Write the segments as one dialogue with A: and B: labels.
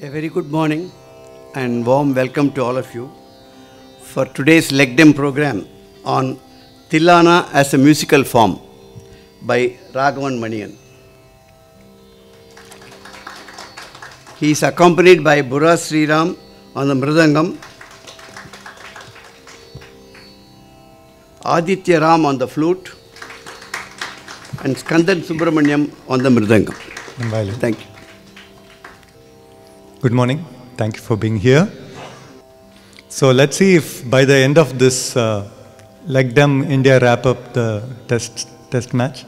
A: A very good morning and warm welcome to all of you for today's Legdem program on Thillana as a musical form by Raghavan Manian. He is accompanied by BURRA SRIRAM on the MRIDANGAM, ADITHYARAM on the flute, and SKANDAN SUBRAMANIAN on the MRIDANGAM. Thank you.
B: Good morning. Thank you for being here. So let's see if by the end of this Legdem India wrap up the test match.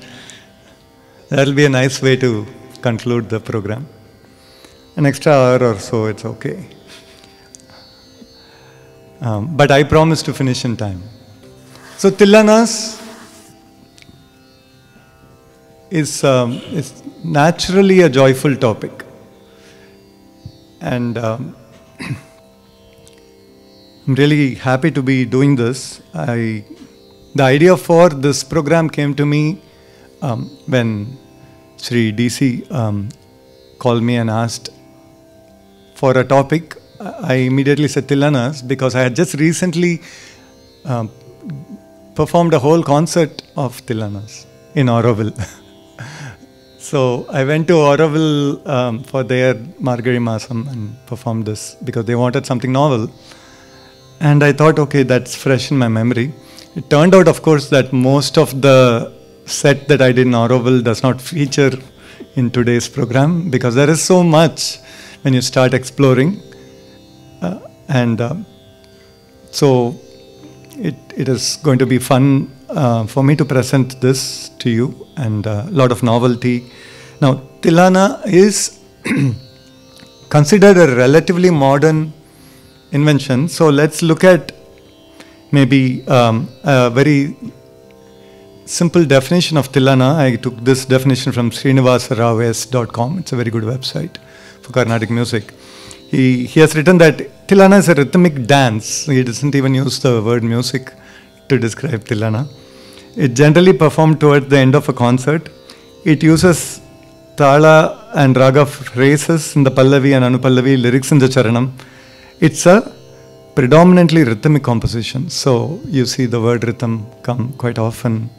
B: That will be a nice way to conclude the program. An extra hour or so, it's okay. But I promise to finish in time. So Thillanas is naturally a joyful topic. And I'm really happy to be doing this. The idea for this program came to me when Sri DC called me and asked for a topic. I immediately said Thillanas because I had just recently performed a whole concert of Thillanas in Auroville. So I went to Auroville for their Margari Masam and performed this because they wanted something novel. And I thought, okay, that's fresh in my memory. It turned out, of course, that most of the set that I did in Auroville does not feature in today's program because there is so much when you start exploring. So it is going to be fun for me to present this to you and a lot of novelty. Now, Thillana is considered a relatively modern invention. So let's look at maybe a very simple definition of Thillana. I took this definition from srinivasaraves.com. It's a very good website for Carnatic music. He has written that Thillana is a rhythmic dance. He doesn't even use the word music to describe Thillana. It generally performed toward the end of a concert. It uses thala and raga phrases in the pallavi and anupallavi, lyrics in the charanam. It's a predominantly rhythmic composition. So you see the word rhythm come quite often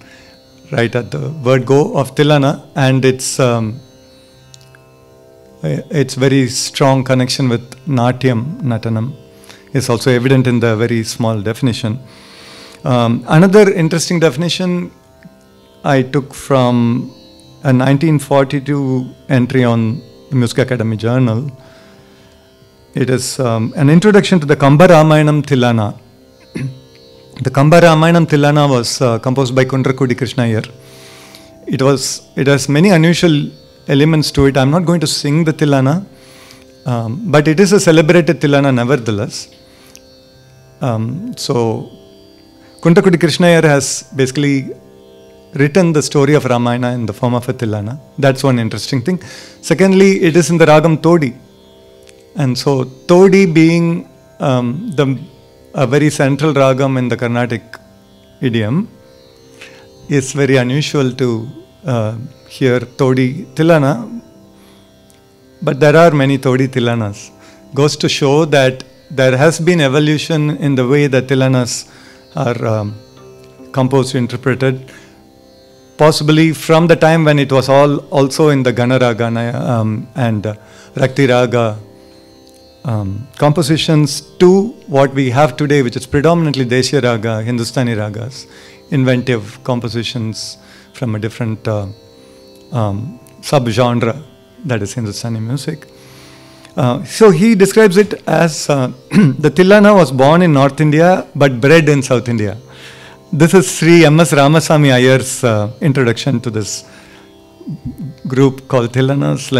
B: right at the word go of Thillana, and its very strong connection with Natyam, Natanam, is also evident in the very small definition. Another interesting definition I took from a 1942 entry on the Music Academy Journal. It is an introduction to the Kamba Ramayanam Thillana. The Kamba Ramayanam Thillana was composed by Kundrakudi Krishna Iyer. It has many unusual elements to it. I'm not going to sing the Thillana, but it is a celebrated Thillana nevertheless. So Kundrakudi Krishna Iyer has basically written the story of Ramayana in the form of a Thillana. That's one interesting thing. Secondly, it is in the Ragam Todi. And so Todi being a very central Ragam in the Carnatic idiom, is very unusual to hear Todi Thillana. But there are many Todi Thillanas. Goes to show that there has been evolution in the way that Thillanas are composed, interpreted, possibly from the time when it was all also in the Ganaraga and Rakti Raga compositions to what we have today, which is predominantly Deshiya Raga, Hindustani Ragas, inventive compositions from a different sub-genre that is Hindustani music. So he describes it as the Thillana was born in North India but bred in South India. This is Sri M.S. Ramasamy Iyer's introduction to this group called Thillanas.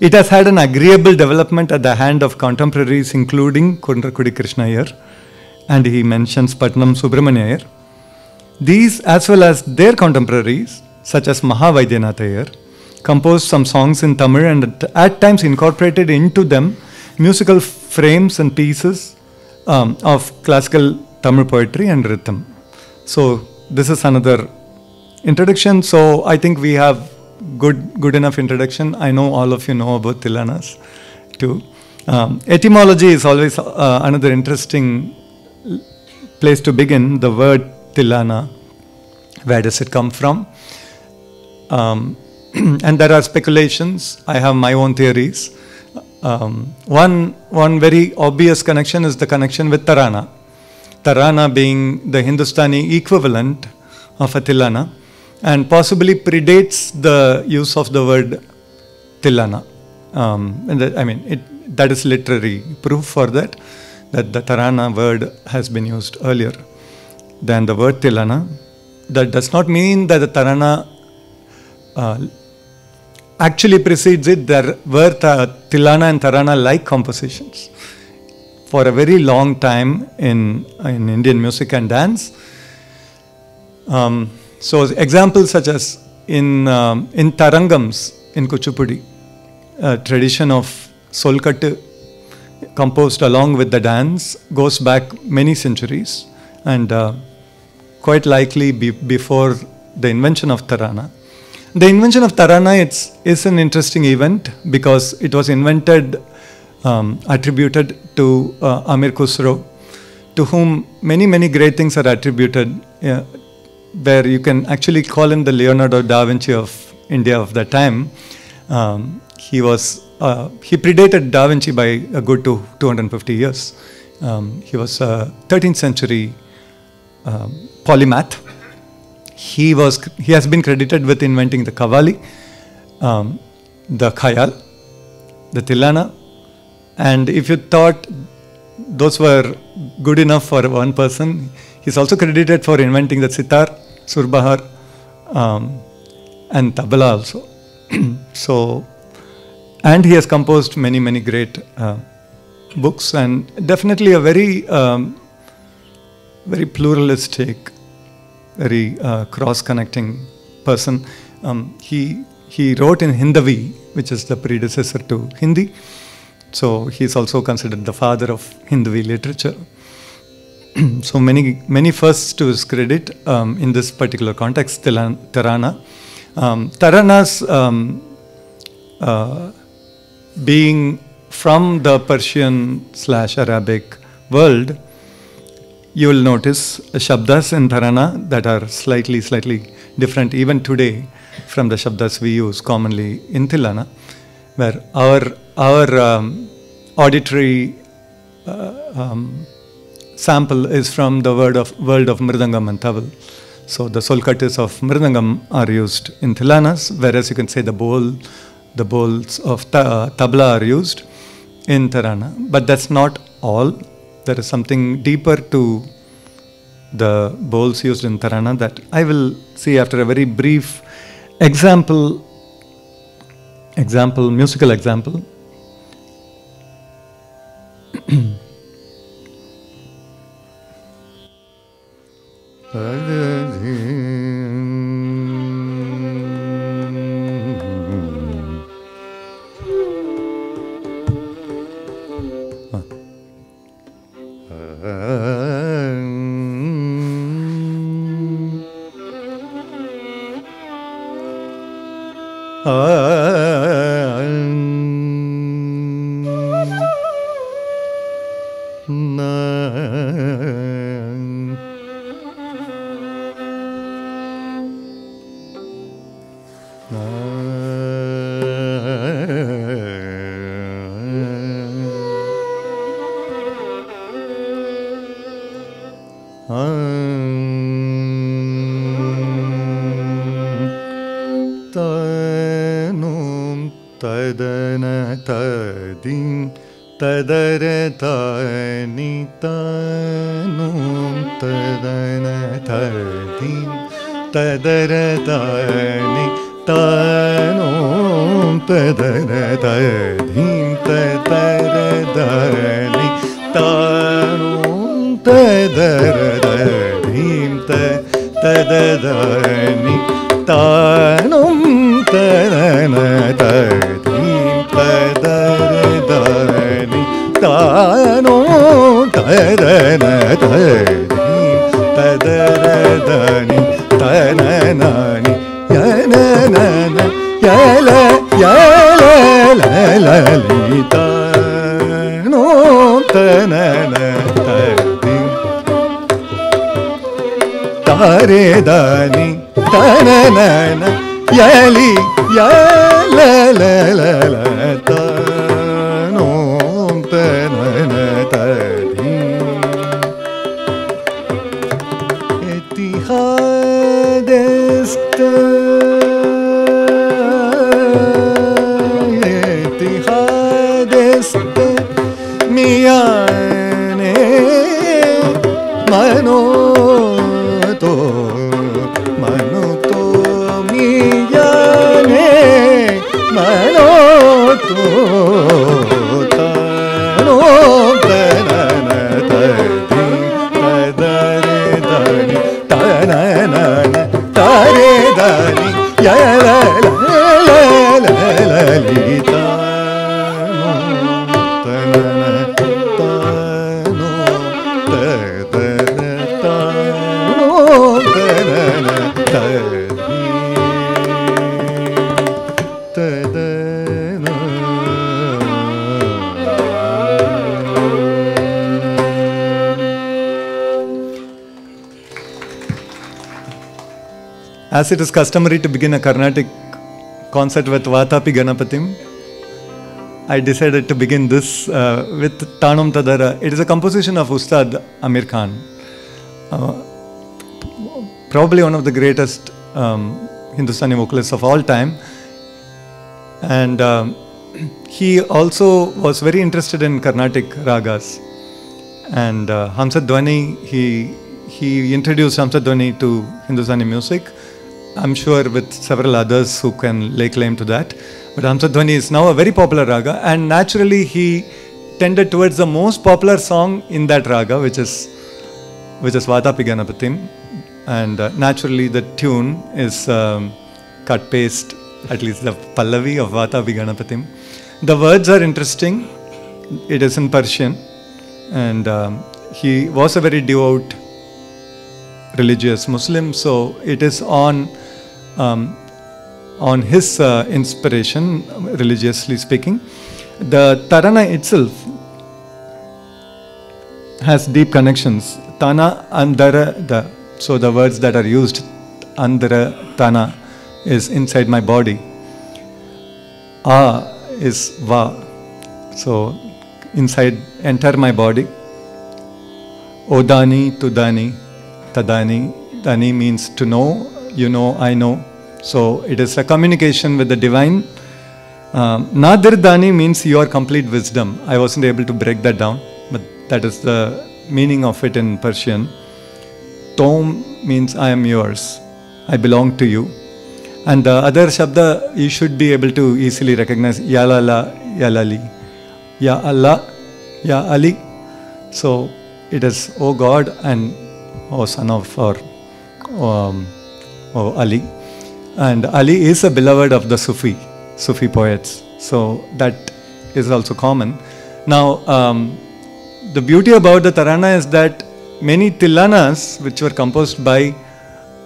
B: It has had an agreeable development at the hand of contemporaries including Kundrakudi Krishna Iyer, and he mentions Patnam Subramania Iyer. These, as well as their contemporaries, such as Mahavaidyanath Iyer, composed some songs in Tamil and at times incorporated into them musical frames and pieces of classical Tamil poetry and rhythm. So this is another introduction. So I think we have good enough introduction. I know all of you know about Thillanas too. Etymology is always another interesting place to begin. The word Thillana, where does it come from? And there are speculations. I have my own theories. One very obvious connection is the connection with Tarana. Tarana being the Hindustani equivalent of a Thillana, and possibly predates the use of the word Thillana. That is literary proof for that the Tarana word has been used earlier than the word Thillana. That does not mean that the Tarana actually precedes it. There were Thillana and Tarana-like compositions for a very long time in Indian music and dance. So examples such as in Tarangams in Kuchipudi, a tradition of Solkattu composed along with the dance goes back many centuries, and quite likely before the invention of Tarana. The invention of Tarana is an interesting event because it was invented, attributed to Amir Khusro, to whom many great things are attributed, where you can actually call him the Leonardo da Vinci of India of that time. He predated da Vinci by a good 250 years. He was a 13th century polymath. He has been credited with inventing the Qawwali, the Khayal, the Thillana, and if you thought those were good enough for one person, he's also credited for inventing the sitar, surbahar, and tabla also. And he has composed many great books, and definitely a very pluralistic, very cross-connecting person. He wrote in Hindavi, which is the predecessor to Hindi. So he is also considered the father of Hindavi literature. So many firsts to his credit in this particular context. Tarana. Taranas being from the Persian/Arabic world, you will notice shabdas in Tarana that are slightly different even today from the shabdas we use commonly in Thillana, where our auditory sample is from the world of Mridangam and Tabla. So the solkattis of Mridangam are used in Thillanas, whereas you can say the bowls of tabla are used in Tarana. But that's not all. There is something deeper to the bowls used in Tarana that I will see after a very brief musical example. yala yala lalita no tanana tadim tare dani tanana yali yala lalita no tanana tadim etihadesta miyane manoto miyane manoto tano tanana tadi tadare dani tanana tare dani yala lalita As it is customary to begin a Carnatic concert with Vatapi Ganapatim, I decided to begin this with Tanum Tadara. It is a composition of Ustad Amir Khan, probably one of the greatest Hindustani vocalists of all time. And he also was very interested in Carnatic ragas. And Hamsa Dhwani, he introduced Hamsa Dhwani to Hindustani music. I'm sure with several others who can lay claim to that. But Hamsa Dhwani is now a very popular raga, and naturally he tended towards the most popular song in that raga, which is Vatapi Ganapatim. And naturally the tune is cut paste, at least the Pallavi of Vatapi Ganapatim. The words are interesting. It is in Persian, and he was a very devout religious Muslim, so it is on his inspiration, religiously speaking. The Tarana itself has deep connections. Tana, Andara, so the words that are used, Andara, Tana, is inside my body. A is Va, so inside, enter my body. Odani, Tudani, Tadani. Dani means to know, you know, I know. So it is a communication with the divine. Nadir Dani means your complete wisdom. I wasn't able to break that down, but that is the meaning of it in Persian. Tom means I am yours. I belong to you. And the other Shabda you should be able to easily recognize. Ya Lala, Ya Lali. Ya Allah, Ya Ali. So it is, O God and O Son of, or O Ali. And Ali is a beloved of the Sufi poets. So that is also common. Now, the beauty about the Tarana is that many Thillanas, which were composed by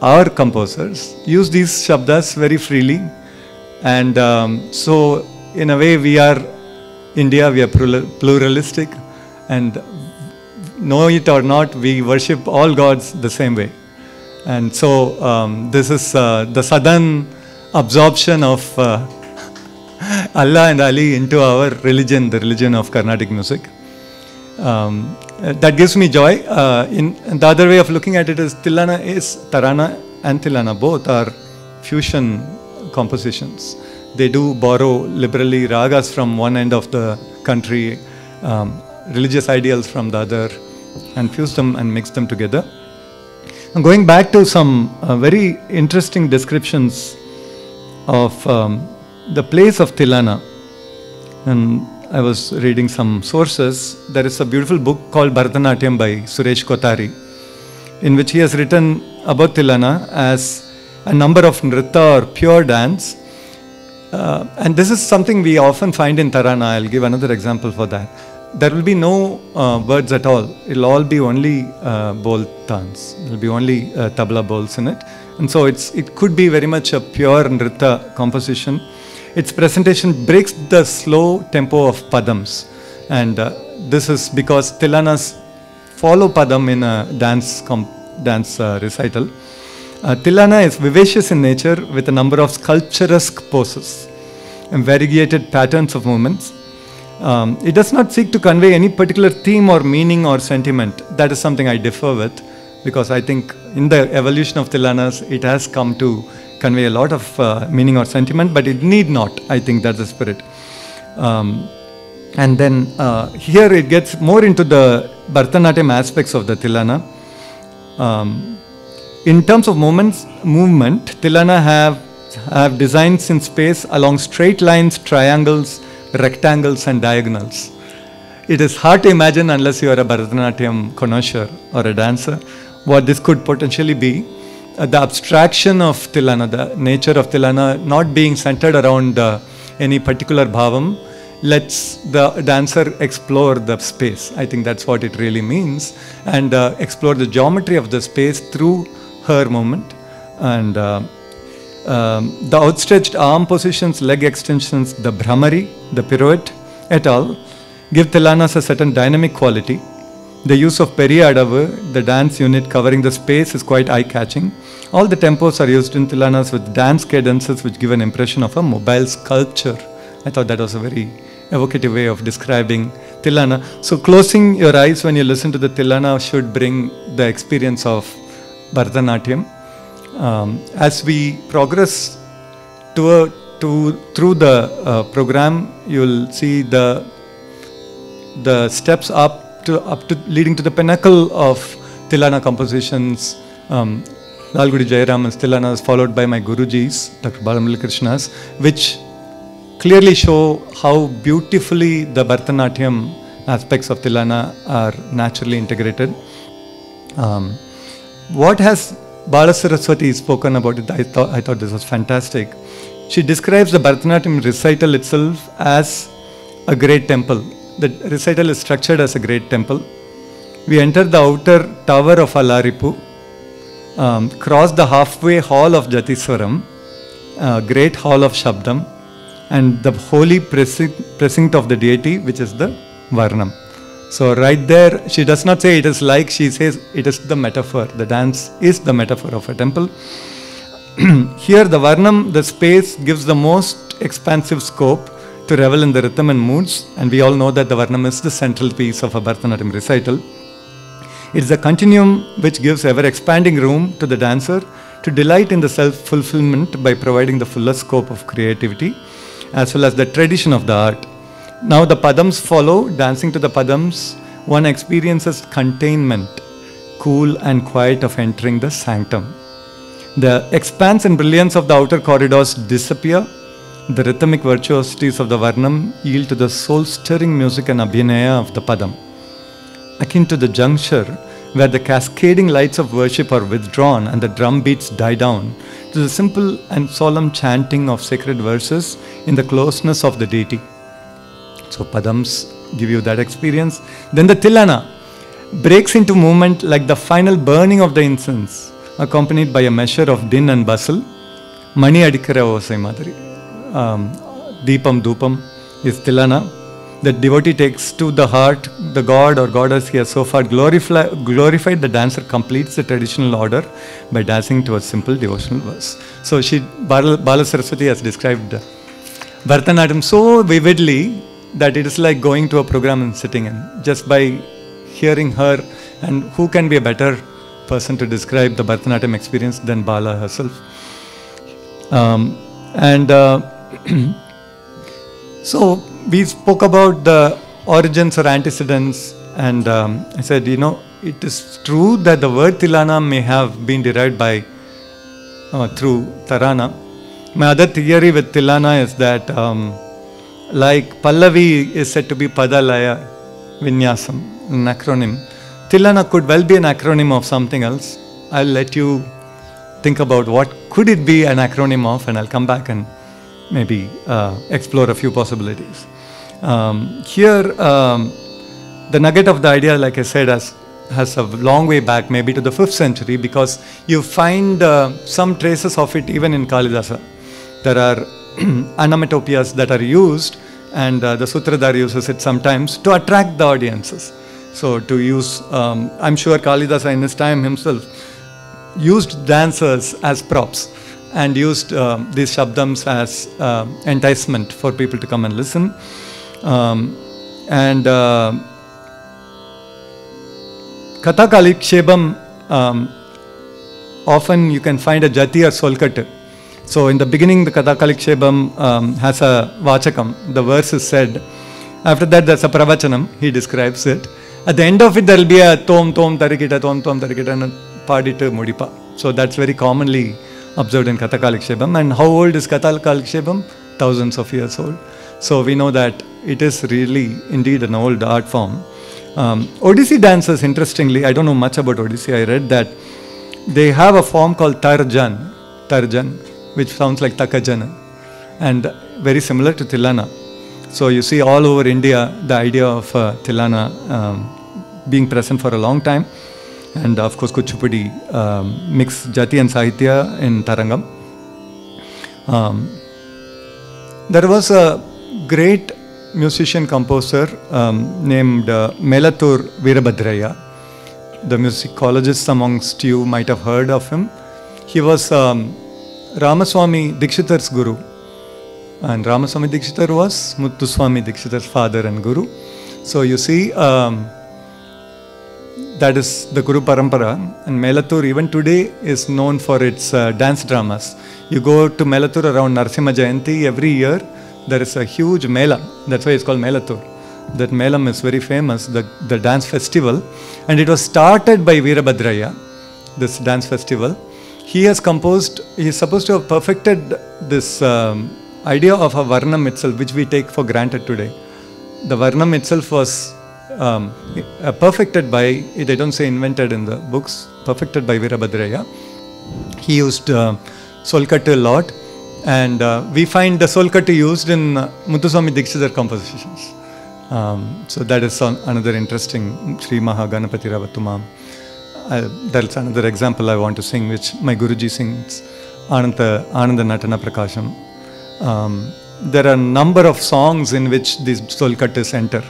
B: our composers, use these Shabdas very freely. And so, in a way, we are India, we are pluralistic. And know it or not, we worship all gods the same way. And so, this is the sudden absorption of Allah and Ali into our religion, the religion of Carnatic music. That gives me joy. In the other way of looking at it is Thillana is Tarana and Thillana, both are fusion compositions. They do borrow liberally ragas from one end of the country, religious ideals from the other, and fuse them and mix them together. And going back to some very interesting descriptions of the place of Thillana, and I was reading some sources. There is a beautiful book called Bharatanatyam by Suresh Kothari, in which he has written about Thillana as a number of nritta or pure dance. And this is something we often find in Tarana. I'll give another example for that. There will be no words at all. It will all be only bol tans. There will be only tabla bowls in it. And so it could be very much a pure nritta composition. Its presentation breaks the slow tempo of padams. And this is because Thillanas follow padam in a dance recital. Thillana is vivacious in nature with a number of sculpturesque poses and variegated patterns of movements. It does not seek to convey any particular theme or meaning or sentiment. That is something I differ with, because I think in the evolution of Thillanas, it has come to convey a lot of meaning or sentiment, but it need not. I think that's the spirit. And then here it gets more into the Bharatanatyam aspects of the Thillana. In terms of movement, Thillana have designs in space along straight lines, triangles, rectangles and diagonals. It is hard to imagine, unless you are a Bharatanatyam connoisseur or a dancer, what this could potentially be. The abstraction of Thillana, the nature of Thillana not being centered around any particular bhavam, lets the dancer explore the space. I think that's what it really means, and explore the geometry of the space through her movement. And the outstretched arm positions, leg extensions, the bhramari, the pirouette, et al. Give Thillanas a certain dynamic quality. The use of Periyadavu, the dance unit covering the space, is quite eye-catching. All the tempos are used in Thillanas with dance cadences which give an impression of a mobile sculpture. I thought that was a very evocative way of describing Thillana. So closing your eyes when you listen to the Thillana should bring the experience of Bharatanatyam. As we progress through the program, you will see the steps up to leading to the pinnacle of Thillana compositions. Lalgudi Jayaraman's Thillanas, followed by my Gurujis, Dr. Balamurali Krishna's, which clearly show how beautifully the Bharatanatyam aspects of Thillana are naturally integrated. What has Bala Saraswati spoken about it? I thought this was fantastic. She describes the Bharatanatyam recital itself as a great temple. The recital is structured as a great temple. We enter the outer tower of Alaripu, cross the halfway hall of Jatiswaram, great hall of Shabdam, and the holy precinct of the deity, which is the Varnam. So right there, she does not say it is like, she says it is the metaphor. The dance is the metaphor of a temple. Here the Varnam, the space, gives the most expansive scope to revel in the rhythm and moods, and we all know that the Varnam is the central piece of a Bharatanatyam recital. It is a continuum which gives ever-expanding room to the dancer to delight in the self-fulfillment by providing the fullest scope of creativity, as well as the tradition of the art. Now the padams follow. Dancing to the padams, one experiences containment, cool and quiet of entering the sanctum. The expanse and brilliance of the outer corridors disappear. The rhythmic virtuosities of the Varnam yield to the soul-stirring music and abhinaya of the padam. Akin to the juncture where the cascading lights of worship are withdrawn and the drum beats die down, to the simple and solemn chanting of sacred verses in the closeness of the deity. So padams give you that experience. Then the Thillana breaks into movement like the final burning of the incense, accompanied by a measure of din and bustle. Mani adikara osai madari. Deepam Dupam is Thillana. The devotee takes to the heart the god or goddess he has so far glorified. The dancer completes the traditional order by dancing to a simple devotional verse. So Bala Saraswati has described Bharatanatyam so vividly that it is like going to a program and sitting in. Just by hearing her, and who can be a better person to describe the Bharatanatyam experience than Bala herself. So we spoke about the origins or antecedents, and I said, it is true that the word Thillana may have been derived by through Tarana. My other theory with Thillana is that like Pallavi is said to be Padalaya Vinyasam, an acronym. Thillana could well be an acronym of something else. I'll let you think about what could it be an acronym of, and I'll come back and maybe explore a few possibilities. Here, the nugget of the idea, like I said, as has a long way back, maybe to the 5th century, because you find some traces of it even in Kalidasa. There are onomatopoeias that are used, and the Sutradhar uses it sometimes to attract the audiences. So to use, I'm sure Kalidasa in his time himself used dancers as props and used these shabdams as enticement for people to come and listen. Katha Kalikshebam, often you can find a jati or solkatu. So in the beginning, the Katha Kalikshebam has a vachakam. The verse is said. After that, there's a pravachanam. He describes it. At the end of it, there will be a tom tarikita, and padita mudipa. So that's very commonly observed in Katha Kalikshebam. And how old is Katha Kalikshebam? Thousands of years old. So we know that it is really indeed an old art form. Odissi dancers, interestingly, I don't know much about Odissi. I read that they have a form called Tarjan, which sounds like Takajana, and very similar to Thillana. So you see all over India the idea of Thillana being present for a long time. And of course Kuchipudi mix Jati and Sahitya in Tarangam. There was a great musician composer named Melathur Veerabhadraya. The musicologists amongst you might have heard of him. He was Ramaswamy Dikshitar's guru, and Ramaswamy Dikshitar was Muthuswamy Dikshitar's father and guru. So you see, that is the Guru Parampara, and Melathur even today is known for its dance dramas. You go to Melathur around Narasimha Jayanti, every year there is a huge mela. That's why it's called Melathur. That melam is very famous, the dance festival, and it was started by Veerabhadraya, this dance festival. He has composed, he is supposed to have perfected this idea of a varnam itself, which we take for granted today. The varnam itself was perfected by, they don't say invented in the books, perfected by Veerabhadraya. He used solkatu a lot, and we find the solkatu used in Muthuswamy Dikshitar compositions. So that is another interesting Sri Mahaganapati Ravatumam. That's another example I want to sing, which my Guruji sings, Ananda Natana Prakasham. There are a number of songs in which these solkatus enter.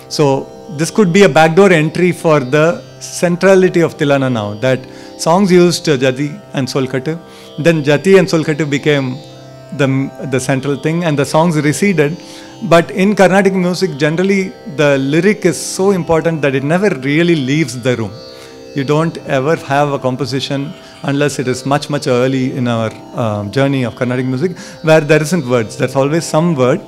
B: So this could be a backdoor entry for the centrality of Thillana now, that songs used Jati and solkatu, then Jati and solkatu became the central thing, and the songs receded. But in Carnatic music, generally the lyric is so important that it never really leaves the room. You don't ever have a composition unless it is much early in our journey of Carnatic music where there isn't words. There's always some word.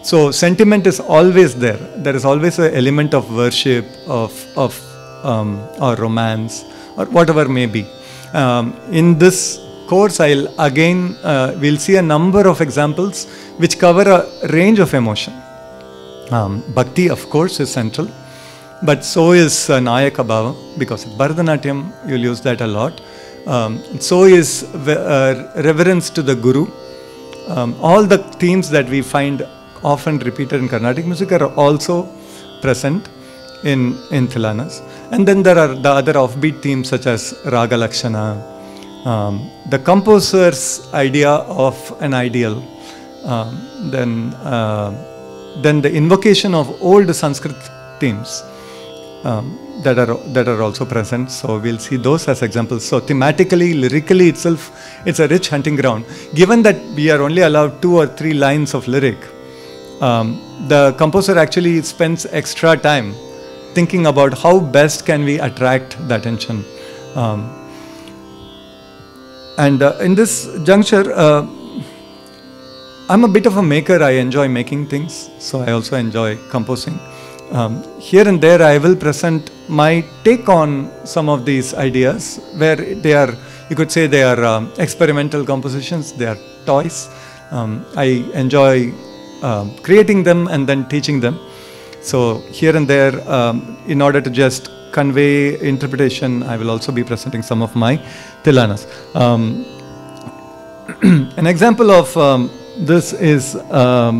B: So sentiment is always there. There is always an element of worship, or romance, or whatever may be. In this course, we'll see a number of examples which cover a range of emotion. Bhakti, of course, is central, but so is Nayaka Bhava, because in Bharatanatyam you'll use that a lot. So is reverence to the Guru. All the themes that we find often repeated in Carnatic music are also present in Thillanas. And then there are the other offbeat themes such as Raga Lakshana, the composer's idea of an ideal, then the invocation of old Sanskrit themes that are also present. So we'll see those as examples. So thematically, lyrically itself, it's a rich hunting ground. Given that we are only allowed 2 or 3 lines of lyric, the composer actually spends extra time thinking about how best can we attract the attention. And in this juncture, I'm a bit of a maker. I enjoy making things, so I also enjoy composing. Here and there I will present my take on some of these ideas, where they are, you could say they are experimental compositions, they are toys. I enjoy creating them and then teaching them. So here and there, in order to just convey interpretation, I will also be presenting some of my Thillanas. An example of this is a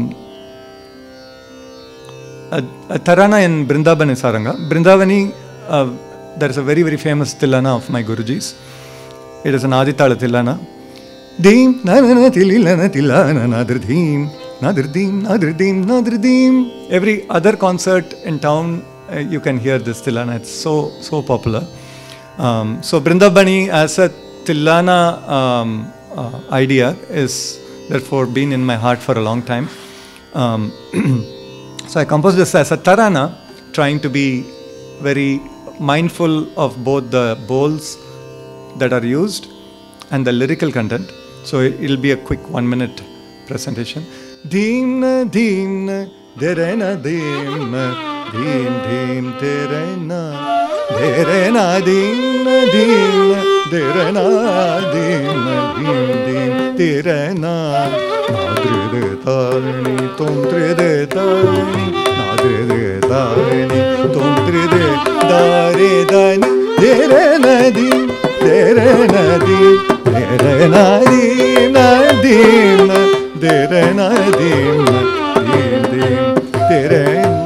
B: Tarana in Brindavani Saranga. Brindavani, there is a very, very famous Thillana of my Guruji's. It is an Adithyara Thillana. Deem, na na na Thillana, Thillana, nadridheem, nadridheem, nadridheem, nadridheem. Every other concert in town, you can hear this Thillana. It's so popular. So Vrindavani as a Thillana idea is therefore been in my heart for a long time. So I composed this as a tarana, trying to be very mindful of both the bowls that are used and the lyrical content. So it'll be a quick 1-minute presentation. Deemna, deemna, derena, deemna, deem, deem, derena, derena, deemna, deemna, derena, deemna, deem, deem, derena. Nadre tani, tontre de tani, nadre tani, tontre de dare dani, derena, deem, derena, deem, derena, deem, nadim, derena, deem, deem, deem, derena.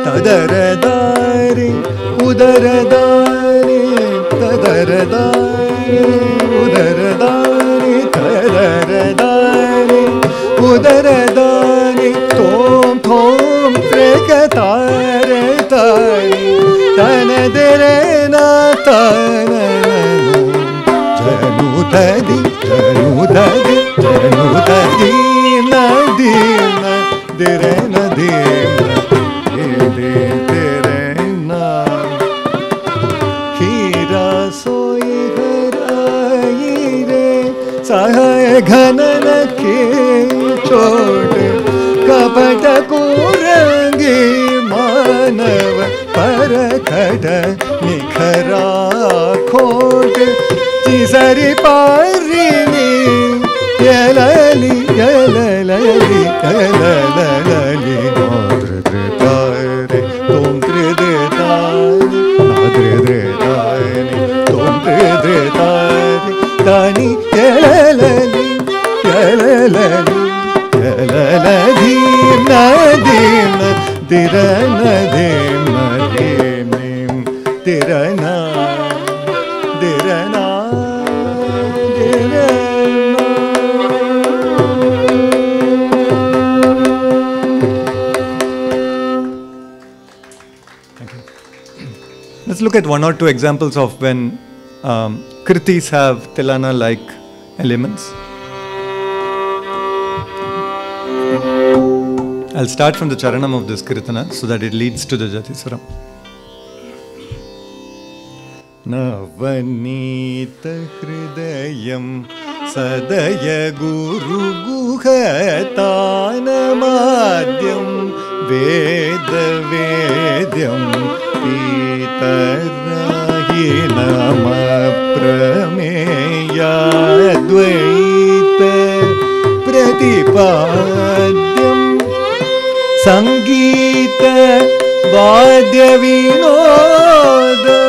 B: Tadaradari, udaradari, tadaradari, udaradari, tadaradari, udaradari, tom tom trekatare tari, tanaderena tananu, janutadi, janutadi, janutadi, nadina, derena dina. सहाय घनन के चोट कपट कुरंगी मानव पर खड निखरा खोट चिसरी पारिनी यलली यलली यलली नाद्र तारे तुम त्रिदे तारे नाद्र तारे तुम त्रिदे तारे तानी यलली यलली यलली Nadeem तिरन दीम दीम तिरना तिरना Let's look at 1 or 2 examples of when kritis have Thillana-like elements. I'll start from the charanam of this kirtana so that it leads to the Jatiswaram. Navanita hridayam sadaya guru guhatana madhyam veda vedyam pitarahi nama prameya dvaita pratipadyam Sangeeta Vadya Vinoda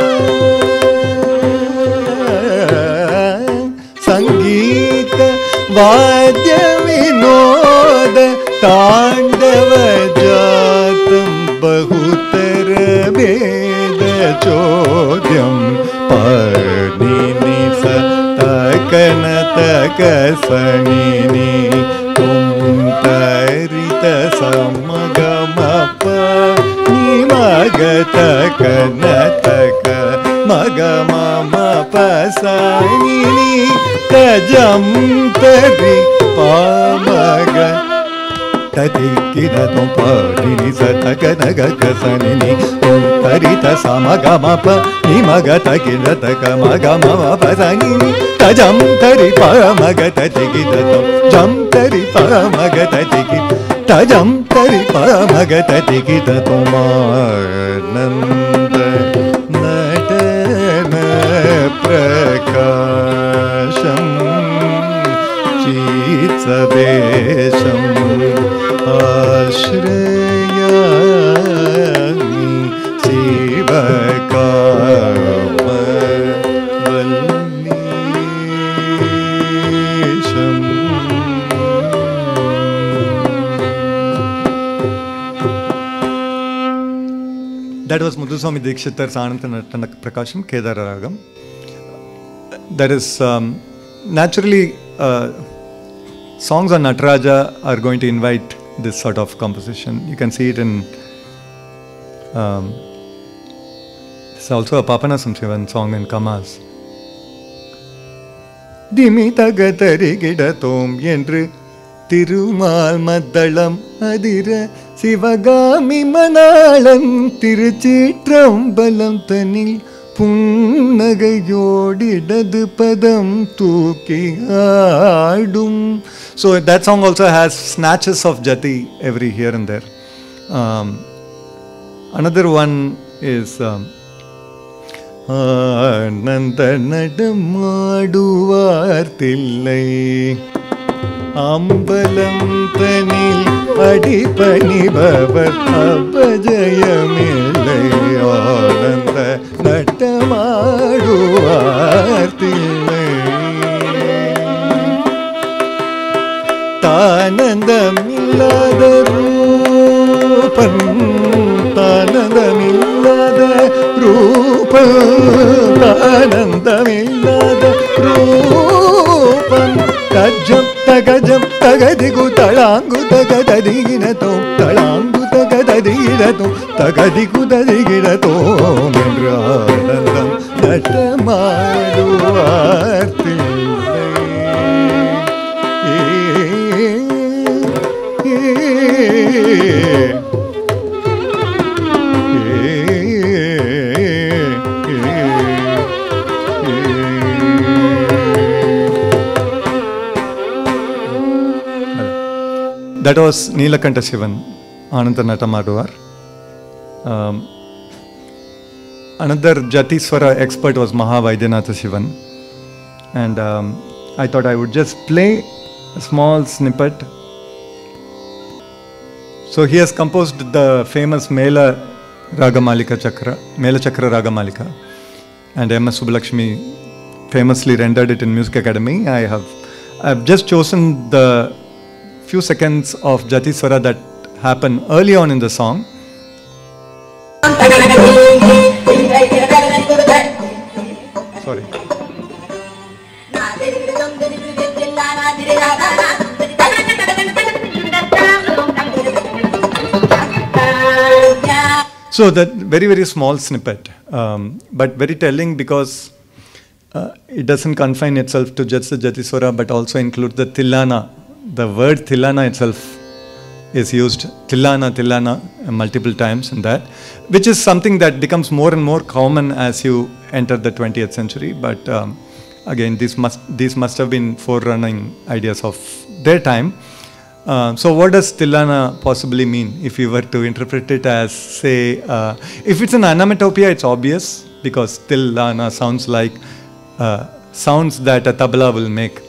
B: Sangeeta Vadya Vinoda Tandava Jatam Bahutara Veda Chodyam Parnini Satakana Takasanini Tarita samagamapa nimagataka nataka magamama pasanini tajam tari pamaga tatikina tom padini sataka nagakasanini tom tarita samagamapa nimagataka nataka magamama pasanini tajam tari pamaga tatikina tom jam tari pamaga tatikina tajam tari pamaga tatikina tomananda natana prakasham chitsavesham ashrayami sivakama Muthuswami Dikshitar's Anantha Prakasham, Kedara Ragam. There is naturally songs on Nataraja are going to invite this sort of composition. You can see it in it's also a Papanasam Shivan song in Kamas. Dimitagatari Gidatom Yendri Tirumal Madalam Adira Sivagami Manalam Tiruchitrambalam Tanil Punnagayodidadu Padam Tuki Adum. So that song also has snatches of jati every here and there. Another one is Ananda Nadamaduvar Thillai Ambalam Tanil Adipani Babar Abhajayamillai Ananda Nadamaduvar Thillai Tanandamillada Roopan Tanandamillada Roopan Tanandamillada Roopan Tajam Tagajam Tagadigu Talangu Tagadadinatum Talangu Tagadadinatum Tagadigu Tadiginatum Indranandam Natamaduvar That was Neelakanta Shivan, Ananta Natamaduvar. Another Jatiswara expert was Mahavaidyanath Shivan. And I thought I would just play a small snippet. So he has composed the famous Mela Ragamalika Chakra, Mela Chakra Ragamalika. And M.S. Subbulakshmi famously rendered it in Music Academy. I have just chosen the few seconds of Jatiswara that happen early on in the song. Sorry. So that very, very small snippet, but very telling because it doesn't confine itself to just the Jatiswara, but also includes the Thillana. The word Thillana itself is used, Thillana, multiple times in that, which is something that becomes more and more common as you enter the 20th century. But again, these must have been forerunning ideas of their time. So what does Thillana possibly mean? If you were to interpret it as, say, if it's an onomatopoeia, it's obvious because Thillana sounds like sounds that a tabla will make.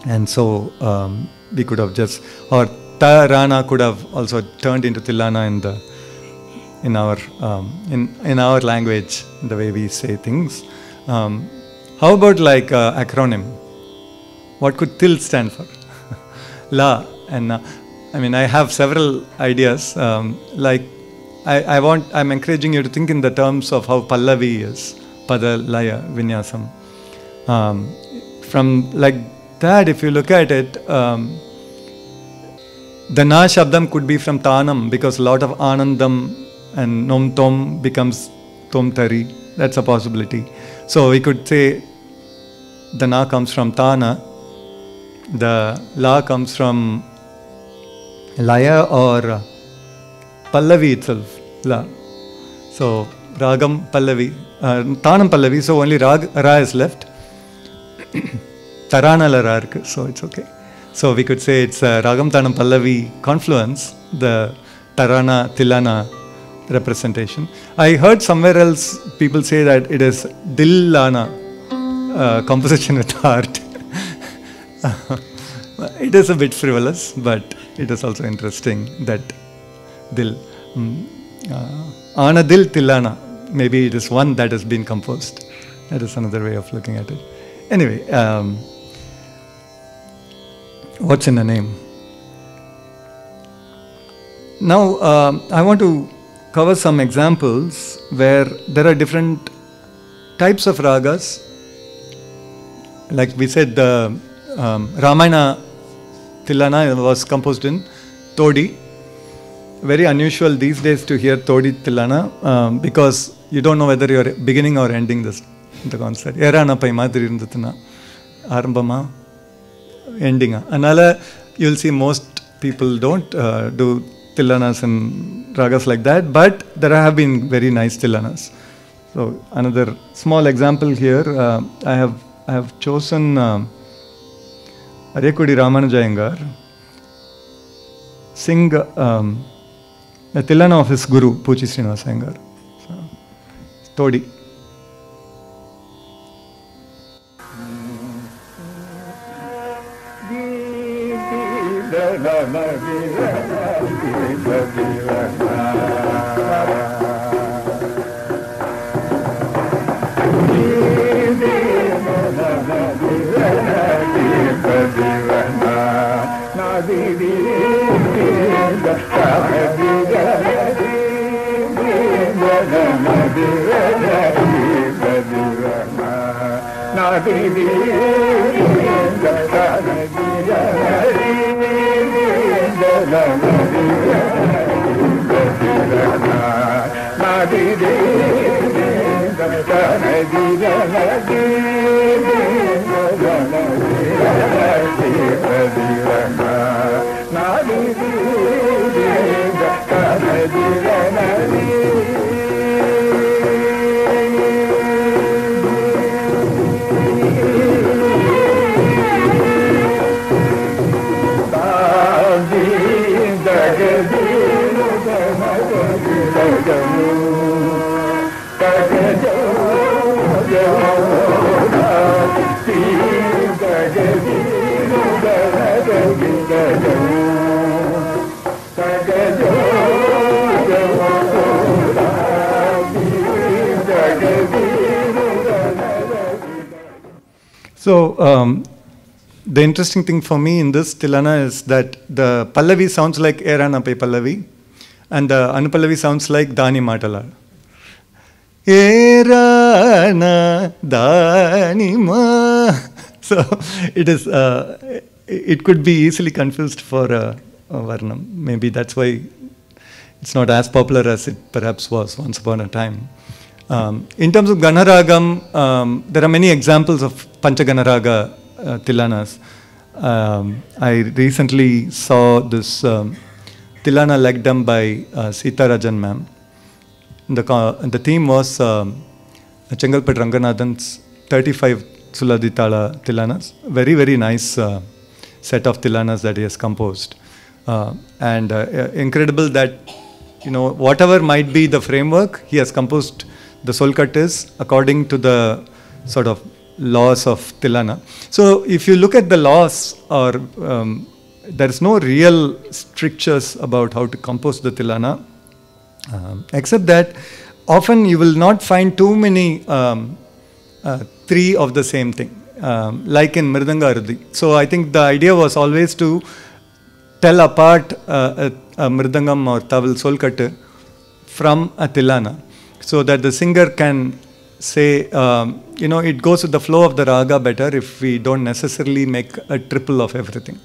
B: And so we could have just, or Tarana could have also turned into Thillana in our language, the way we say things. How about like acronym? What could Till stand for? La and I mean, I have several ideas. Like I'm encouraging you to think in the terms of how Pallavi is, Pada, Laya, Vinyasam. From like that, if you look at it, the Na Shabdam could be from Tanam because a lot of Anandam and Nom Tom becomes Tom Tari. That's a possibility. So we could say the Na comes from Tana, the La comes from Laya or Pallavi itself, La. So Ragam Pallavi, Tanam Pallavi, so only Ra is left. Tarana la Ra, so it's okay. So we could say it's Ragam Tanam Pallavi confluence, the Tarana Thillana representation. I heard somewhere else people say that it is Dillana, composition with heart. It is a bit frivolous, but it is also interesting that Dil. Ana Dil Thillana, maybe it is one that has been composed. That is another way of looking at it. Anyway, what's in a name? Now, I want to cover some examples where there are different types of ragas. Like we said, the Ramayana Tillana was composed in Todi. Very unusual these days to hear Todi Tillana because you don't know whether you're beginning or ending the concert. Erana pai madri irundathuna arambama endinga. Anala you'll see most people don't do Tillanas and ragas like that, but there have been very nice Tillanas. So another small example here, I have chosen Arekudi Ramanujayangar sing the Tillana of his guru, Puchi Srinivasa Iyengar. So, Todi. So, the interesting thing for me in this Tillana is that the Pallavi sounds like Erana Pai Pallavi and the Anupallavi sounds like Dani Matala. Erana Dani Ma. So, it could be easily confused for a Varnam. Maybe that's why it's not as popular as it perhaps was once upon a time. In terms of Ganaragam, there are many examples of Panchaganaraga Tillanas. I recently saw this Tillana Legdam by Sita Rajan ma'am. The theme was Chengalpet Ranganathan's 35 Suladitala Tillanas. Very, very nice set of Tillanas that he has composed. And incredible that, whatever might be the framework, he has composed the Solkatis according to the sort of laws of Tillana. So if you look at the laws, or there is no real strictures about how to compose the Tillana, except that often you will not find too many three of the same thing, like in Mridanga Arudhi. So I think the idea was always to tell apart a Mridangam or Tawil Solkattu from a Tillana, so that the singer can say, it goes with the flow of the raga better if we don't necessarily make a triple of everything.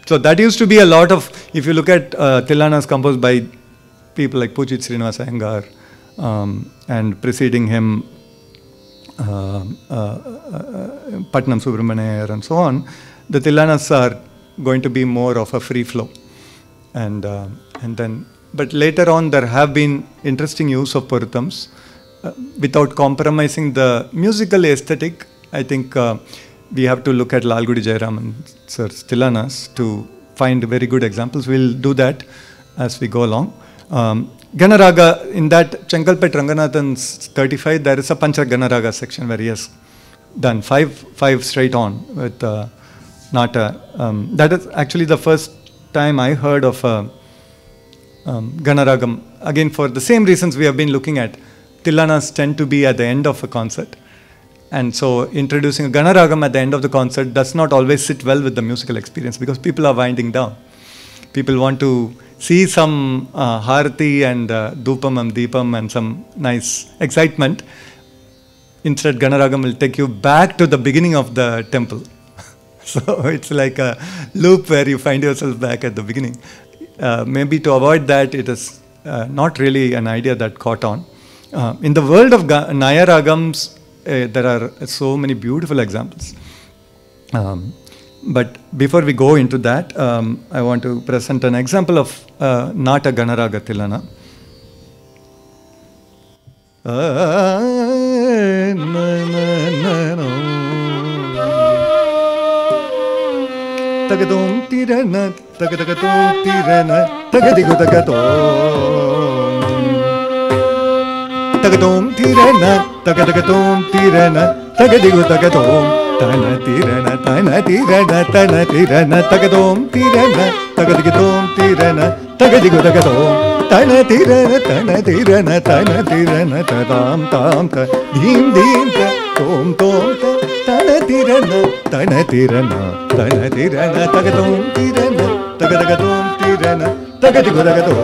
B: So that used to be a lot of, if you look at Tillanas composed by people like Puchit Srinivasa Iyengar and preceding him Patnam Subramanian and so on, the Tillanas are going to be more of a free flow. But later on there have been interesting use of Purutams without compromising the musical aesthetic. I think we have to look at Lalgudi Jayaraman sir's Tillanas to find very good examples. We'll do that as we go along. Ganaraga, in that Chengalpet Ranganathan's 35, there is a Pancha Ganaraga section where he has done five straight on with Nata. That is actually the first time I heard of Ganaragam. Again, for the same reasons we have been looking at, Tillanas tend to be at the end of a concert. And so introducing a Ganaragam at the end of the concert does not always sit well with the musical experience because people are winding down. people want to see some Harati and Dupam and Deepam and some nice excitement, instead Ganaragam will take you back to the beginning of the temple. So it's like a loop where you find yourself back at the beginning. Maybe to avoid that, it is not really an idea that caught on. In the world of Naya Ragams, there are so many beautiful examples. But before we go into that, I want to present an example of Nata Ganaraga Tillana. Tagadom tirana, tagadagadom tirana, tagadigodagadom. Tagadom tirana, tagadagadom tirana, tagadigodagadom. Tana tirana, tana tirana, tana tirana, tagadom tirana, tagadigadom tirana, tagadigodagadom. Tana tirana, tana tirana, tana tirana, tadam tam ta, dim dim ta, tom tom ta. Tana tirana, tana tirana, tana tirana, tagadom tirana, tagadagadom tirana, tagadigodagadom.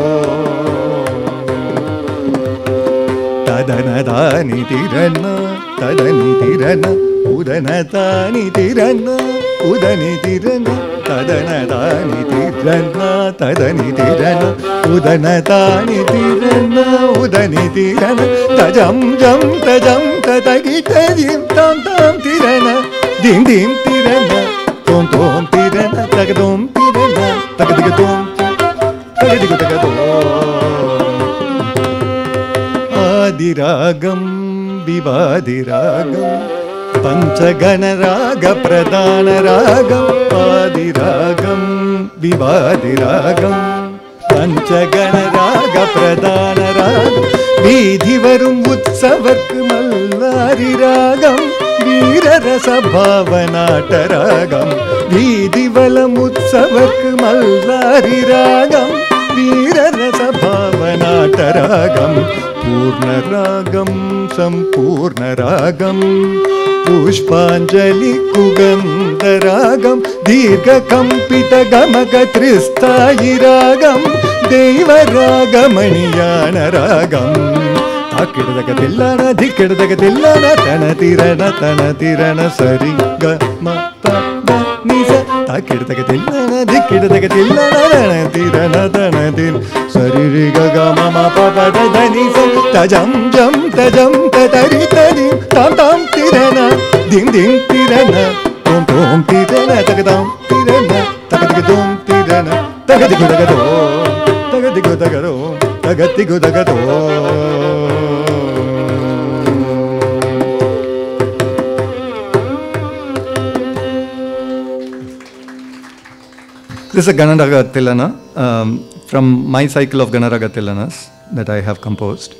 B: Tadana dani tirana, tadani tirana, udana dani tirana, udani tirana, tadana dani tirana, tadani tirana, udana dani tirana, udani tirana, tajam jam tajam tatagi tajim tam tam tirana, dim dim tirana, tom tom tirana, tagadom tirana, tagadigadom, tagadigodagadom. Adiragam vivadiragam Panchagana raga pradana ragam Adiragam vivadiragam Panchagana raga pradana ragam Vidhivarum utsavarku mallari ragam Veerarasa bhavanata ragam Vidhivalam utsavarku mallari ragam Veerarasa bhavanata ragam Purna ragam sampurna ragam Pushpanjali kugandha ragam Dirgha kampita gamaga tristayi ragam Deva ragamanyana ragam Takidadaga tillana dikidadaga tillana Tana tirana sari ga ma pa da nisa Takidadaga tillana dikidadaga tillana Tana tirana sari ri ga ga ma ma pa pa da da nisa Tajam jam tajam tatari tari tam tam tirana Dim dim tirana tom tom tirana Tagadam tirana tagadigadom tirana Tagadigodagadom Tagadigodagadom Tagadigodagadom. This is a Ganaraga Tillana from my cycle of Ganaraga Tillanas that I have composed.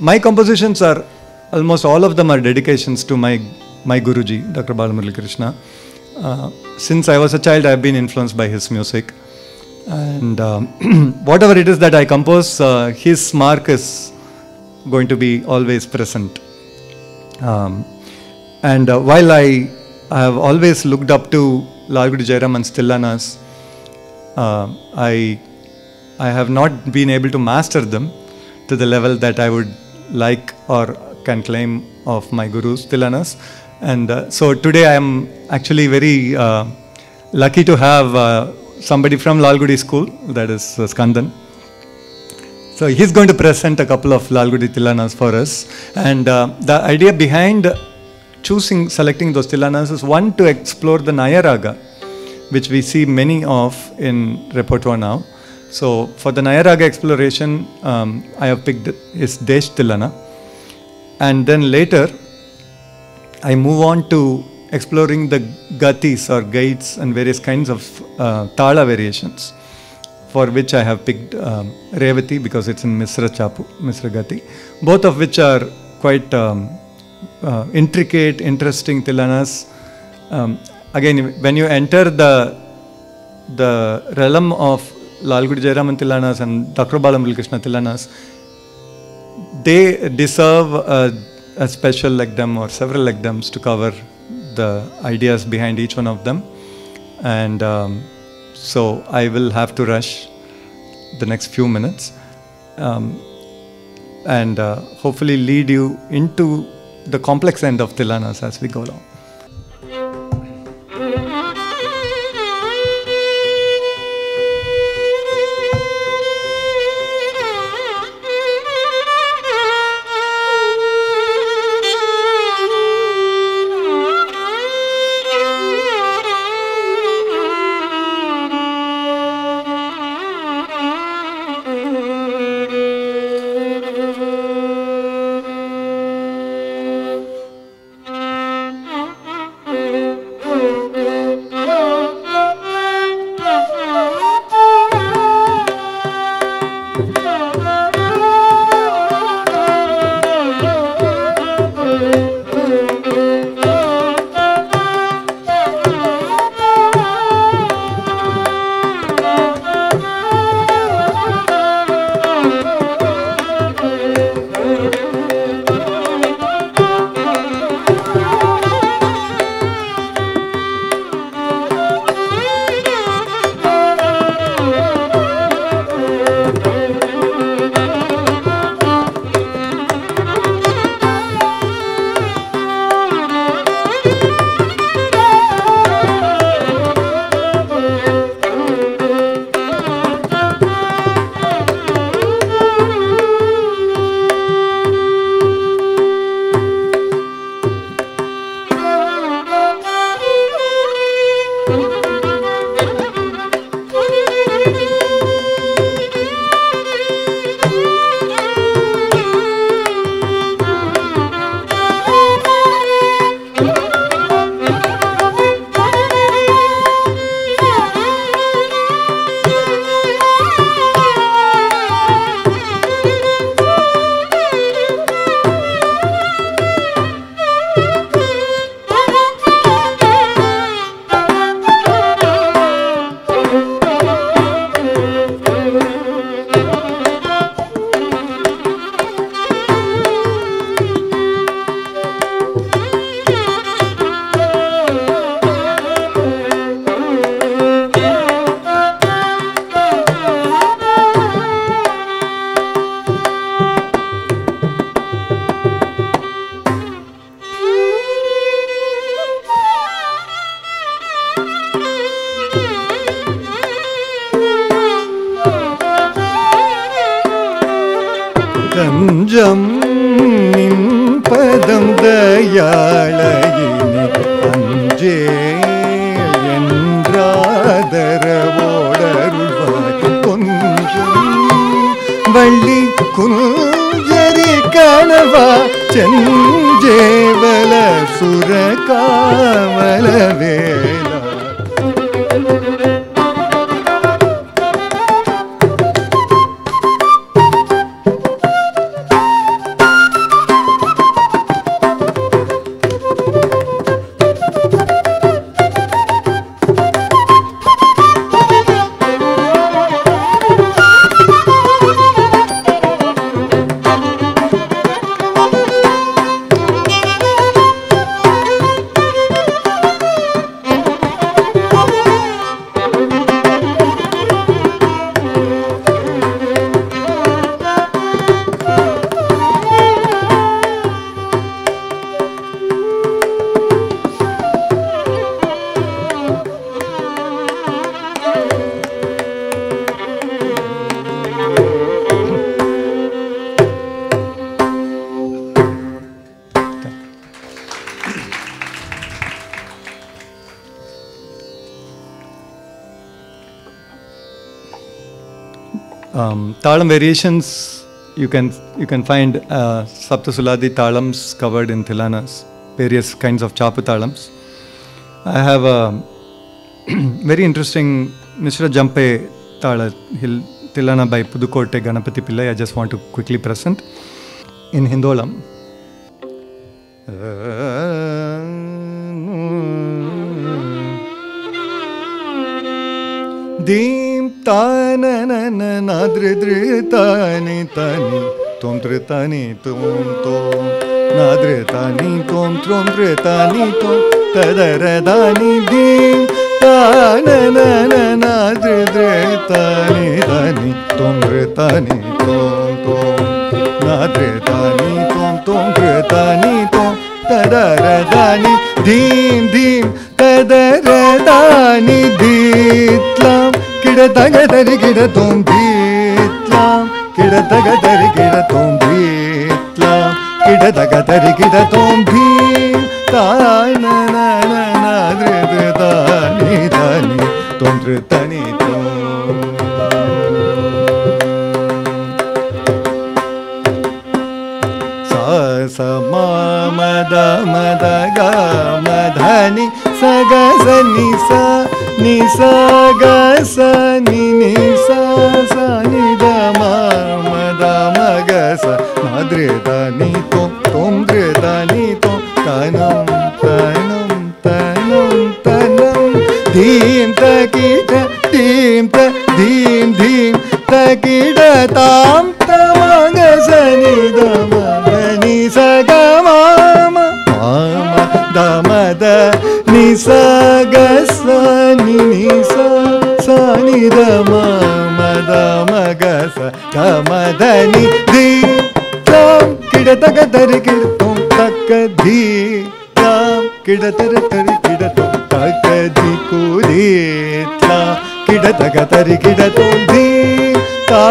B: My compositions are, almost all of them are dedications to my Guruji, Dr. Balamurali Krishna. Since I was a child, I have been influenced by his music. And whatever it is that I compose, his mark is going to be always present. And while I have always looked up to Lal Guru Jai Raman's Tillanas, I have not been able to master them to the level that I would like or can claim of my Guru's Tillanas. And so today I am actually very lucky to have somebody from Lal Gudi school, that is Skandan. So he's going to present a couple of Lal Gudi Tillanas for us. And the idea behind selecting those Tillanas is, one, to explore the Naya Raga, which we see many of in repertoire now. So for the Naya Raga exploration, I have picked his Desh Tillana. And then later, I move on to exploring the gatis or gaits and various kinds of tala variations, for which I have picked Revati because it's in Misra Chapu, Misra Gati, both of which are quite intricate, interesting Tillanas. Again, when you enter the realm of Lal Guru Jai Raman Tillanas and Dr. Balamurali Krishna Tillanas, they deserve a special lekdam or several lekdams to cover the ideas behind each one of them. And so I will have to rush the next few minutes and hopefully lead you into the complex end of Thillanas as we go along. தஞ்சம் நின் பதம் தயாளயினி அஞ்சே என்றாதரவோடருள்வாய் கொஞ்சம் வள்ளி குஞ்சரி கணவா செஞ்சேவல சுரகாவல வேலா. Talam variations you can find Saptasuladi talams covered in Thillanas, various kinds of chapu talams. I have a very interesting Mishra Jampe Tala Thillana by Pudukkottai Ganapati Pillai. I just want to quickly present in Hindolam. Dim tana na na nadri dri tani tani tom dri tani tom tom nadri tani tom trom dri tani tom tadara dani dim tani tani tom tani tom tom nadre tani tom tom tani tom tadara tani dim dim tadara tani ditlam kida taga dari kida tom ditlam kida taga dari kida tom ditlam kida taga dari kida tom dim tani nadre tani tani tom tani tom sa ma ma da ga ma dha ni sa ga sa ni sa ga sa ni sa ni da ma da ma ga sa ma dre da ni tom dre da ni tom tanam tanam tanam tanam dim ta ki ta dim ta dim dim ta ki da tam ma ga sa ni da ma ni sa ga ma ma ma da ma da ni sa ga sa ni sa ni da ma da ma ga sa ga ma da ni di tam kida ta ga dar kida tom tak di tam kida tar tar kida tom tak di ku di ta kida ta ga tar kida tom di ta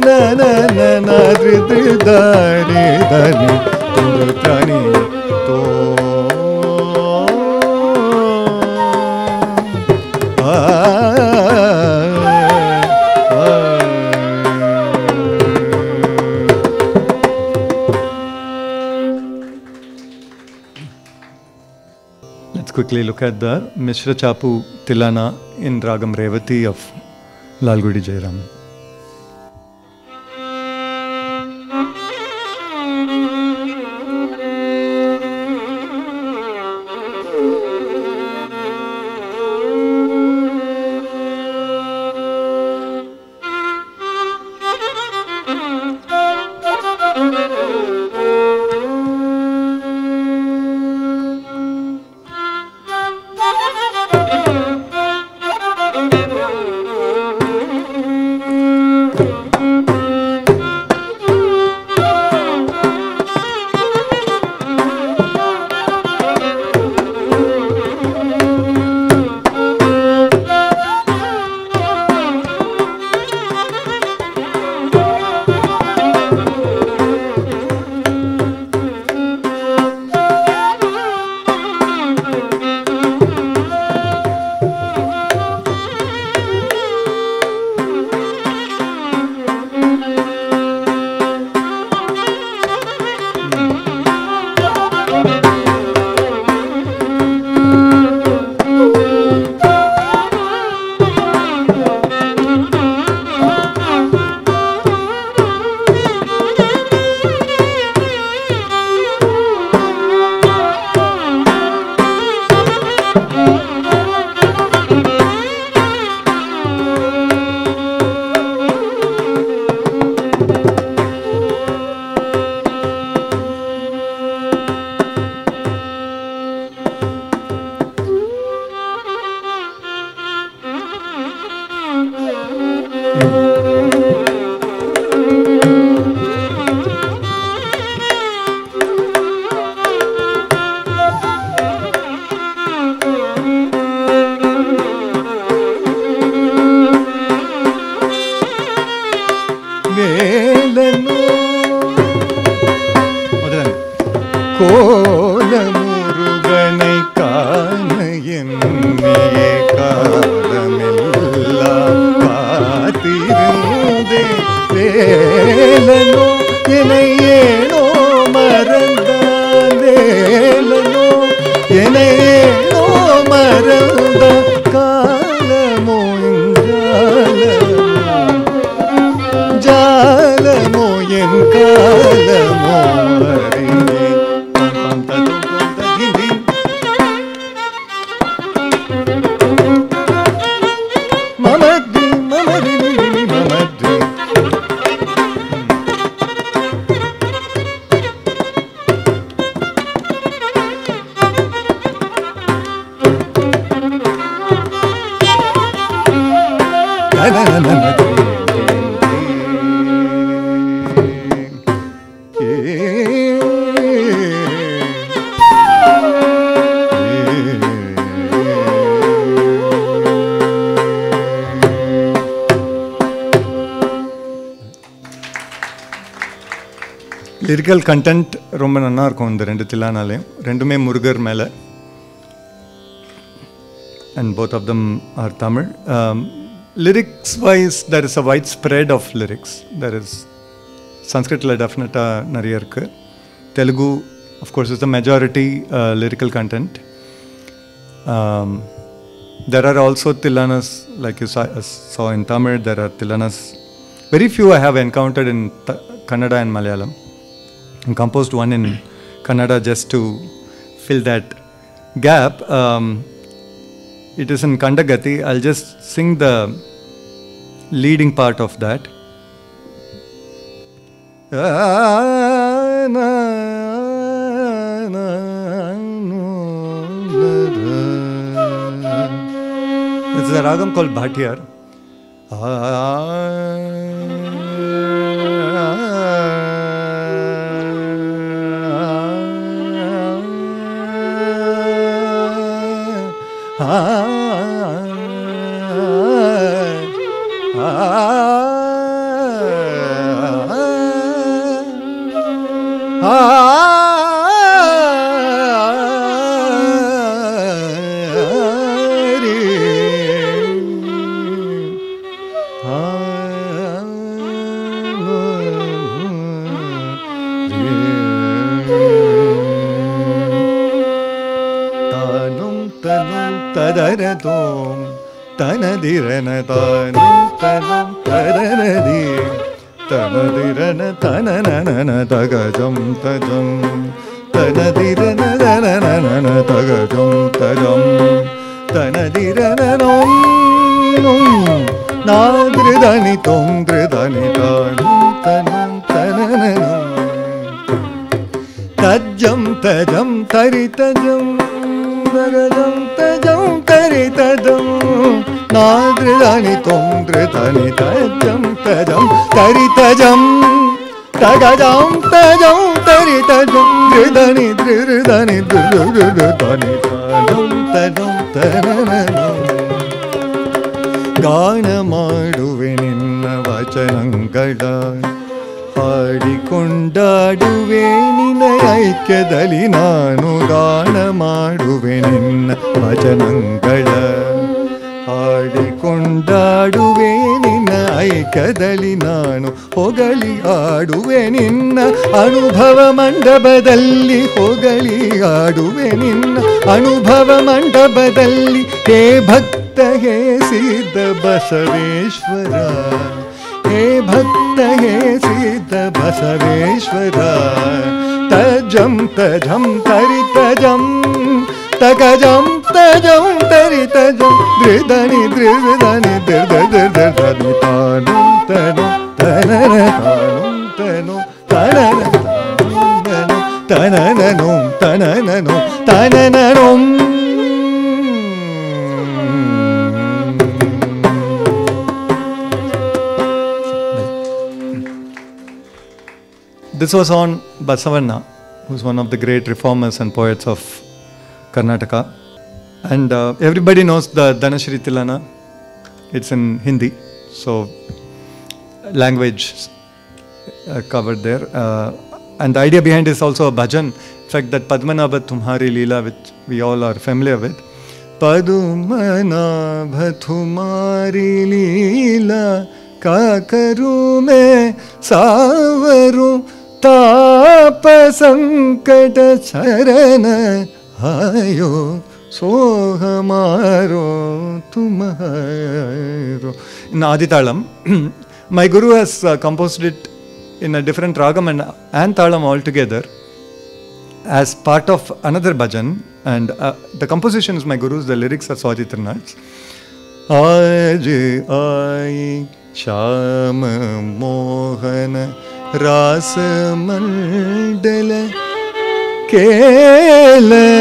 B: na na na na dri dri da ni da ni tom tani to Let's quickly look at the Mishra Chapu Tillana in Ragam Revati of Lalgudi Jairam. Lyrical content ரொம்ப நல்லா இருக்கும் இந்த ரெண்டு தில்லானாலையும். ரெண்டுமே முருகர் மேலே. And both of them are Tamil. Lyrics wise, there is a wide spread of lyrics. There is Sanskritla definitely நிறைய இருக்கு. Telugu, of course, is the majority lyrical content. There are also Thillanas, like you saw in Tamil. There are Thillanas. Very few I have encountered in Kannada and Malayalam. I composed one in Kannada just to fill that gap. It is in Kandagati. I'll just sing the leading part of that. This is a ragam called Bhatiyar. Tanadirana tanum tanum tadanadi tanadirana tananana tagajam tajam tanadirana tananana tagajam tajam tanadirana nom nadridani tom dridani tanum tanum tanananam tajam tajam taritajam tagajam tajam taritajam nadridani tom dridani tajam tajam taritajam tagajam tajam taritajam dridani dridani dridani tajam tajam taranam gaanamaduve ninna vachanangala ಹಾಡಿಕೊಂಡಾಡುವೆ ನಿನ್ನ ಐಕ್ಯದಲ್ಲಿ ನಾನು ಗಾನ ಮಾಡುವೆ ನಿನ್ನ ವಚನಗಳ ಹಾಡಿಕೊಂಡಾಡುವೆ ನಿನ್ನ ಐಕ್ಯದಲ್ಲಿ ನಾನು ಹೊಗಳಿ ಆಡುವೆ ನಿನ್ನ ಅನುಭವ ಮಂಡಪದಲ್ಲಿ ಹೊಗಳಿ ಆಡುವೆ ನಿನ್ನ ಅನುಭವ ಮಂಡಪದಲ್ಲಿ ಹೇ ಭಕ್ತ ಹೇ ಸಿದ್ಧ ಬಸವೇಶ್ವರ हे भक्त हे सिद्ध बसवेश्वर तजम तजम तरितजम तगजम तजम तरितजम दृदनि दृदनि दृदनि तानुम तनु तननतानुम तनु तनननुम तनननुम तनननुम. This was on Basavanna, who is one of the great reformers and poets of Karnataka. And everybody knows the Dhanashri Tillana. It's in Hindi, so language covered there. And the idea behind it is also a bhajan. In fact, that Padmanabha Tumhari Leela, which we all are familiar with. Padmanabha Tumhari Leela ka karu mein savaru ताप संकट चरण आयो सो हमारो तुम्हारो. In Adithyaraam, my guru has composed it in a different ragam and talam altogether as part of another bhajan, and the composition is my guru's, the lyrics are Swajitranath's. Aaj aayi sham mohana रास मंडल केलने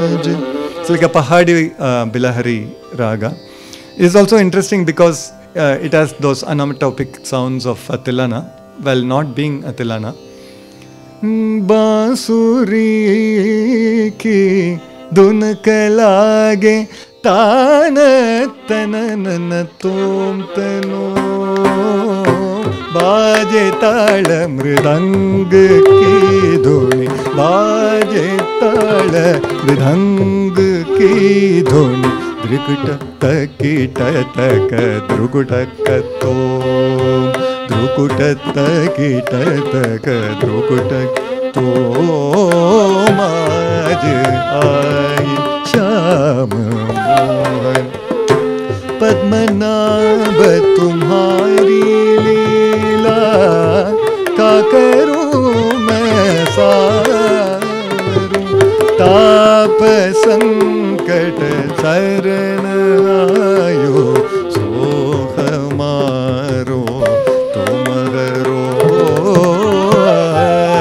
B: आज. So like a Pahadi Bilahari raga. It's also interesting because it has those onomatopic sounds of a Tillana, while not being a Tillana. Bansuri ki dun kalage tana tanana tom tano baje tala mridang ki dhuni baje tala mridang ki dhuni drikuta takita taka drukuta katom drukuta takita taka drukuta tom aaj aayi Shyam Mohan Padmanabha तुम्हारी लीला का करूं मैं सारूं ताप संकट शरण आयो सो हमारो तुम हरो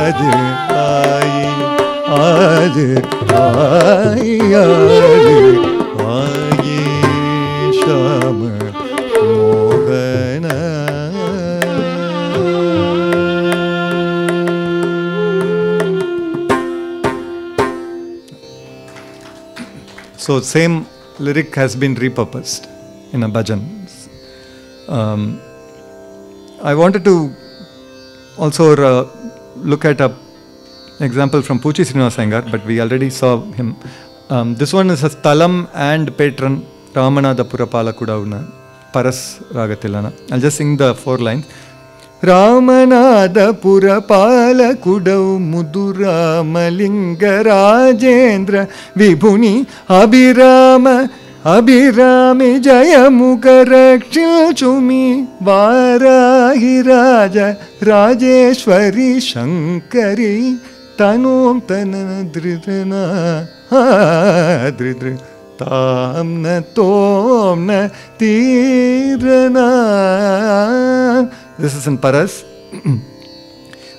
B: आज आई आज आई आये Shyam Mohan. So same lyric has been repurposed in a bhajan. I wanted to also look at a example from Puchi Srinivas Iyengar, but we already saw him. This one is a Thalam and Patron Ramanada Purapalakudavna Paras Raga Tillana. I'll just sing the 4 lines. Ramanada Purapalakudav Mudura Malinga Rajendra Vibhuni Abhirama Abhirami Jayamukha Rakshil Chumi Varahi Raja Rajeshwari Shankari Tanum Tana Dridrina Dridri Tamna Tomna Tirana. This is in Paras.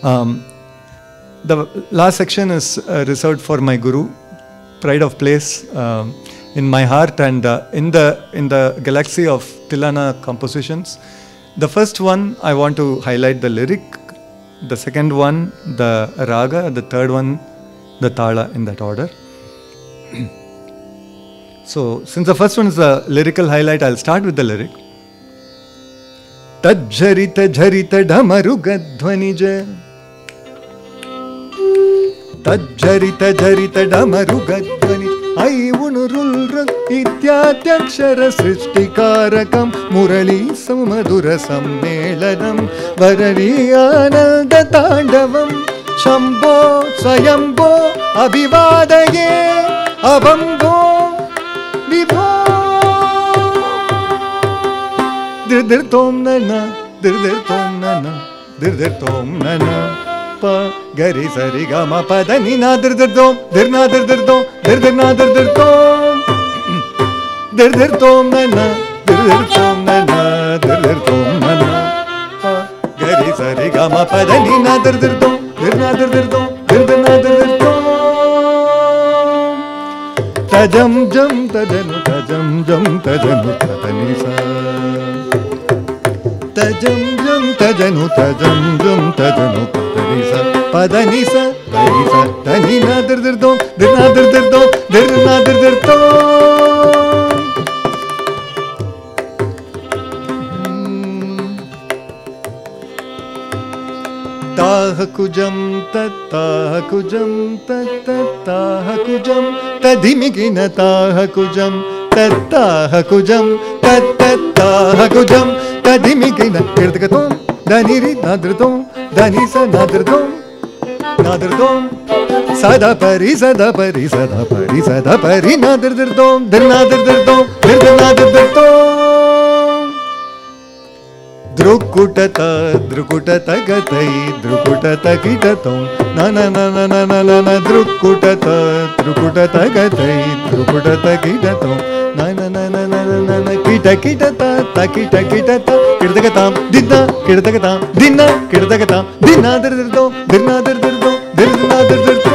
B: The last section is reserved for my Guru, pride of place in my heart and in the galaxy of Tillana compositions. The first one I want to highlight the lyric, the second one the raga, the third one the tala, in that order. So since the first one is the lyrical highlight, I'll start with the lyric. Tajharita jharita dhamaruga dhvanija Tajharita jharita dhamaruga dhvanija Ai unurulra ityatyakshara srishtikarakam Murali samadura sammelanam Varari ananda tandavam Shambho sayambho abhivadaye Abambho vibho Dirdir tom nana, dirdir tom nana, dirdir tom nana Pa gari sari gama pa dani na dirdir tom, dirna dirdir tom, dirdir na dirdir tom Dirdir tom nana, dirdir tom nana, dirdir tom nana Pa gari sari gama pa dani na dirdir tom, dirna dirdir tom, dirdir na dirdir tom Tajam jam tajanu tajanisa Tajam jam tajanu padanisa padanisa padanisa tanina dirdir dom dirna dirdir dom dirna dirdir dom Tahakujam tatahakujam tatahakujam tadhimigina tahakujam tatahakujam tatahakujam tadhimigina kirtakatom daniri nadritom danisa nadritom nadritom sada pari sada pari sada pari sada pari nadritom dirnadirtom dirnadirtom Drukutata drukutata gatai drukutata kitatom na na na na na na na na drukutata drukutata gatai drukutata kitatom na na na na na na na kita kitata takita kitata kirtagatam dinna kirtagatam dinna kirtagatam dinna dirdirdo dirna dirdirdo dirna dirdirdo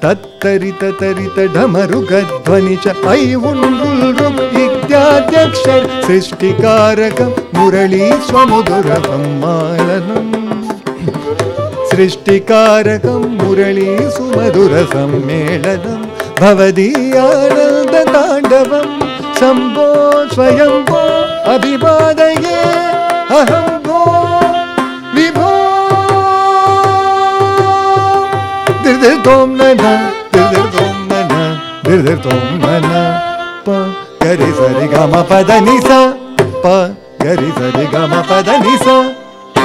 B: tat Tarit Tarit ढमरुगध्वनि च ऐवुण्रुल्रुम् इत्याद्यक्षर सृष्टिकारकं मुरळी स्वमधुरसम्मालनम् सृष्टिकारकं मुरळी सुमधुरसम्मेलनं भवदीयानन्दताण्डवं शम्भो स्वयंभो अभिवादये अहं भो विभो दिर्दिर्दों नना दिर्दिर्दों नना दिर्दिर्दों नना प गरि सरि ग म प द नि सा प गरि सरि ग म प द नि सा प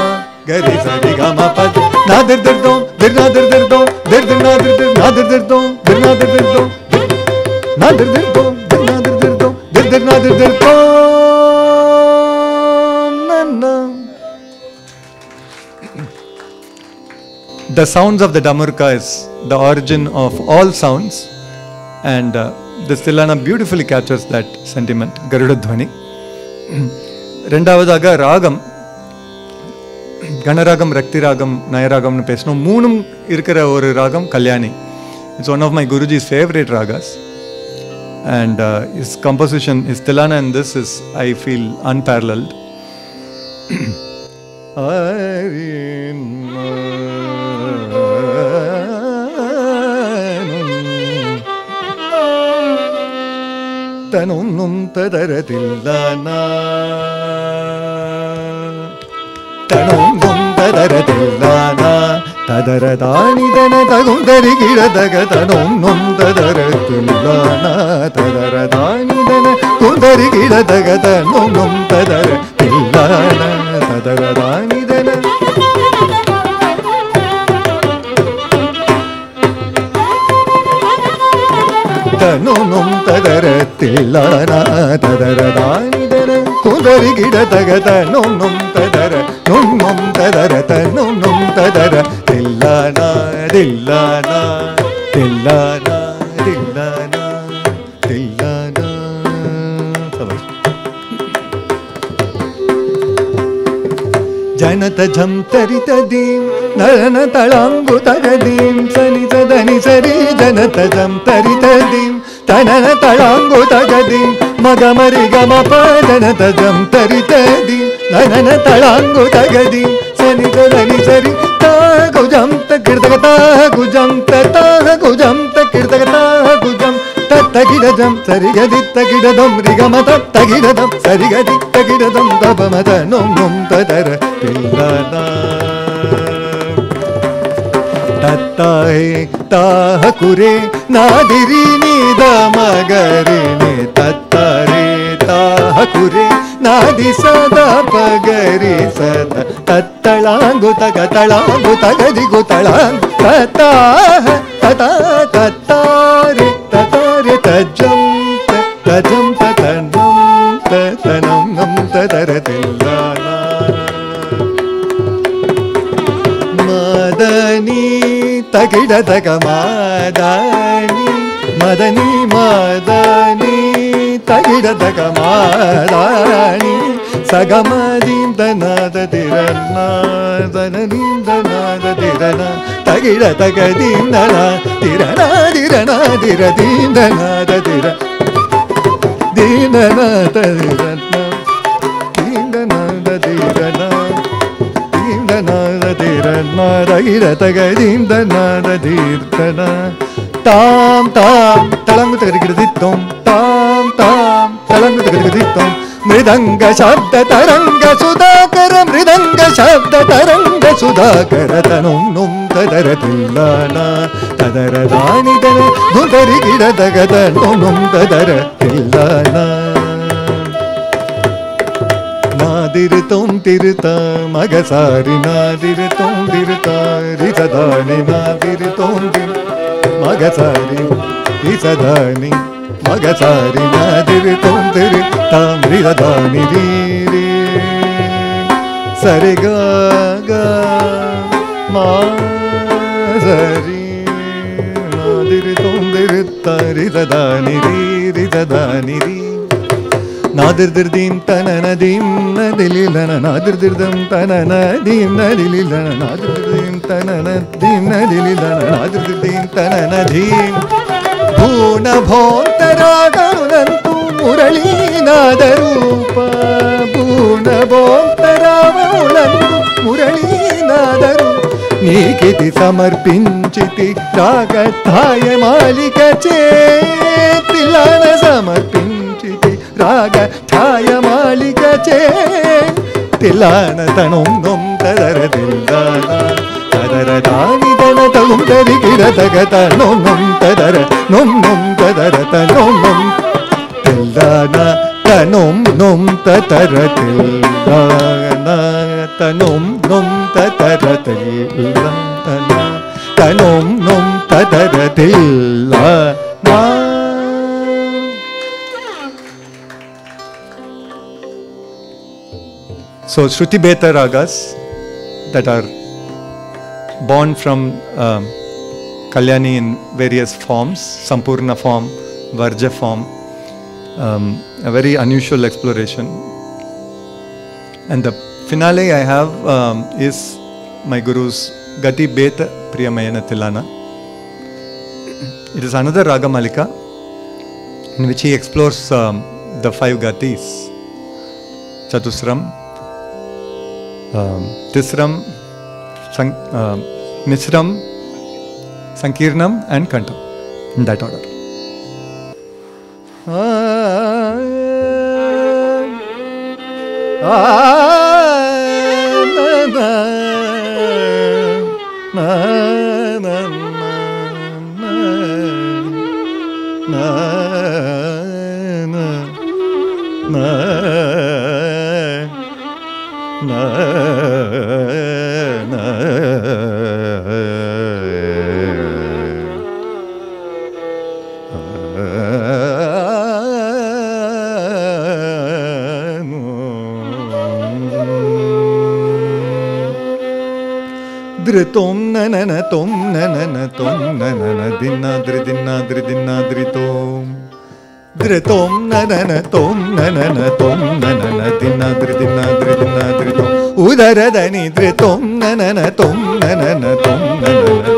B: गरि सरि ग म प ना दिर्दिर्दों दिर ना दिर्दिर्दों दिर दिर ना दिर्दिर ना दिर्दिर्दों दिर ना दिर्दिर्दों ना दिर्दिर्दों दिर ना दिर्दिर्दों दिर दिर ना दिर्दिर्दों नना. The sounds of the Dhamarka is the origin of all sounds, and this Thillana beautifully captures that sentiment. Garuda Dhwani. ரெண்டாவதாக ராகம், கணராகம், ரக்தி ராகம், நயராகம்னு பேசணும். மூணும் இருக்கிற ஒரு ராகம் Kalyani. It's one of my Guruji's favorite ragas, and his composition, his Thillana in this is, I feel, unparalleled. Tanum tadara tillana tanum tadara tillana tadara dani dana tagundari gidadaga tanum tadara tillana tadara dani dana gundari gidadaga tanum tadara tillana tadara dani dana tanum tadara tillana tadara dani dana gundari gidadaga tanum tadara tanum tadara tillana tillana tillana tillana tillana. Janata jam tarita dim narana talangu tagadim sani sadani sari janata jam tarita dim tanana talangu tagadim magamari gama pa janata jam tarita dim nanana talangu tagadim sani sadani sari ta gujam takirtagata gujam tata gujam takirtagata gujam tatagidam sarigadittagidam rigama tatagidam sarigadittagidam dabamata num tadara tillana tattahe tahakure nadiri nidamagare ne tattare tahakure nadi sada pagari sada tattalangu tagadi gutalang tattaha tata tattare tatare tajam tatanam tatanam tadara tillana madani tagidadaga madani madani madani tagidadaga madani sagamadin danada dirana danadim danada dirana tagida tagadim dana dirana dirana diradim danada dira dinana tadirana dinana dirana dinana dirana tagida tagadim danada dirana tam tam talangu tagadigiditum tam tam talangu tagadigiditum mridanga shabda taranga sudakara mridanga shabda taranga sudakara tanum tadara tillana tadara dani dana gundari gidadaga tanum tadara tillana nadiritum tirta magasari nadiritum tirta risadani nadiritum magasari risadani magasari nadiritum tirta mridani riri sariga ga ma sari nadiritum tirta risadani ri nadirdirdim tananadim nadililana nadirdirdam tananadim nadililana nadirdirdim tanana dinna dilidana din tanana dhim Bhuna bhontaragavanantu muralinaada roopa Bhuna bhontaragavanantu muralinaada roopa Nikiti samarpinchiti ragataya malika che Tillana samarpinchiti ragataya malika che Tillana tanum num tadara tillana tadara dani dana talum tari kira tagata num num tadara tanum num tillana tanum num tadara tillana tanum num tadara tillana tanum num tadara tillana. So Shruti Beta ragas that are born from Kalyani in various forms, Sampurna form, Varja form, a very unusual exploration. And the finale I have is my Guru's Gati Beta Priyamayana Tillana. It is another Raga Malika in which he explores the 5 Gatis, Chatusram, Tisram, Misram, Sankirnam and Kantam, in that order. Tom nanana tom nanana tom nanana dinadri dinadri dinadri tom Dritom nanana tom nanana tom nanana dinadri dinadri dinadri tom Udaradani dritom nanana tom nanana tom nanana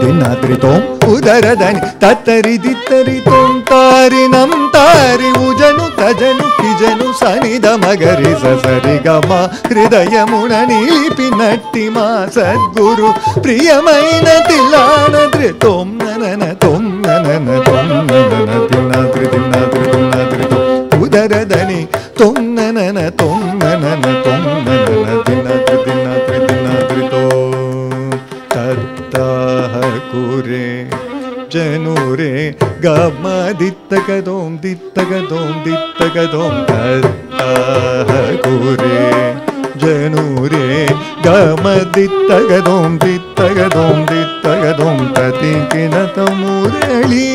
B: dinadri tom Udaradani tatari ditari tom tari nam tari ujanu tajanu kijanu sanida magari sasari gama hridayamuna nilipinatti ma sadguru priyamaina tillana dritom nanana tom nanana tom nanana dinadri dinadri dinadri tom udaradani tom nanana tom nanana tom nanana dinadri dinadri dinadri tom tattah kure janure gama dittagadom dittagadom dittagadom tattah kure janure gama dittagadom dittagadom dittagadom tatikinatamurali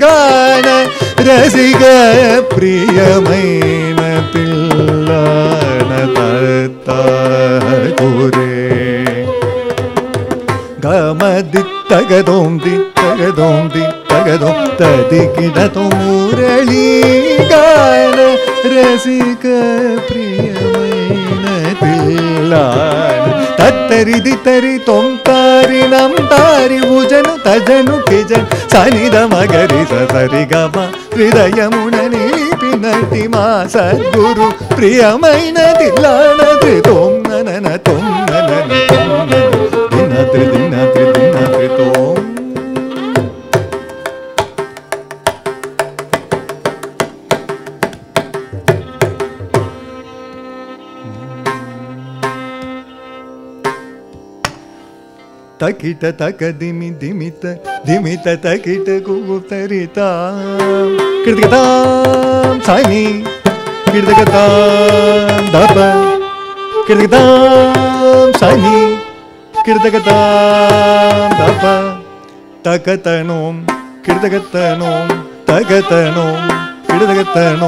B: gana rasiga priyamaina tillana tattah kure gama dittagadom dittagadom dittagadom tadikidatom murali gana rasika priyamaina tillana tattari ditari tom tari nam tari ujanu tajanu kijan sanida magari sasari gama hridayamuna nilipinatti ma sadguru priyamaina tillana tom nanana tom nanana tom nanana dinadri dinadri dinadri tom takita takadimi dimita dimita takita gugutarita kirtikatam sani kirtikatam dapa kirtikatam sani kirtikatam dapa takatanom kirtikatam takatanom kirtikatam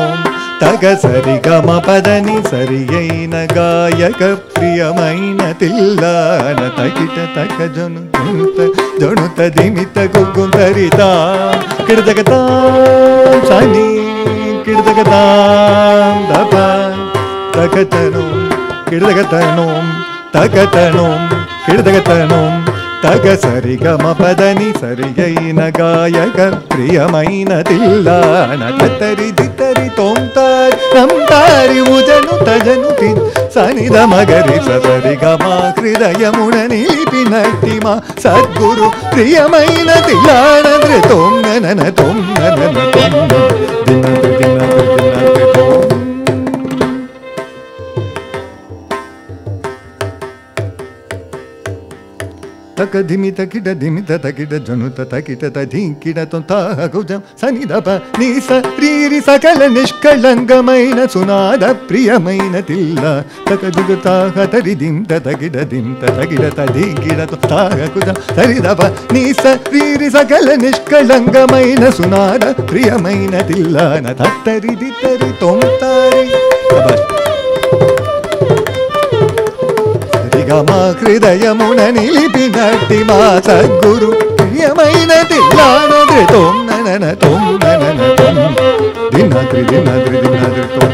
B: taga sari gama padani sariyaina gayaka priyamaina tillana takita takajanu januta dimita gugundarita kirtakatam sani kirtakatam dapa takatanom kirtakatam takatanom కిడదగతనం తగ సరిగమ పదని సరియైన గాయక ప్రియమైన తిల్లాన తరి దితరి తోంతారి నంతారి ఉజను తజను తిన్ సనిద మగరి సరిగమ హృదయమున నిలిపినట్టి మా సద్గురు ప్రియమైన తిల్లాన తోం నన తోం నన తోం దిన దిన దిన తోం తక ధిమిత కిడ ధిమిత తకిట జనుత తకిట తధికిడ తాహకుజం సనిదప నీస రీరి సకల నిష్కళంకమైన సునాద ప్రియమైన తిల్ల తక జుగుతాహ తరి దింత తకిట దింత తకిట తధికిడ తాహకుజం సరిదప నీస రీరి సకల నిష్కళంకమైన సునాద ప్రియమైన తిల్ల న తత్తరి దిత్తరి తొంతారి మా హృదయమున నిలిపినట్టి మా సద్గురు ప్రియమైన తిల్లానద్రి తోం నన తోం నన తోం దినాద్రి దినాద్రి దినాద్రి తోం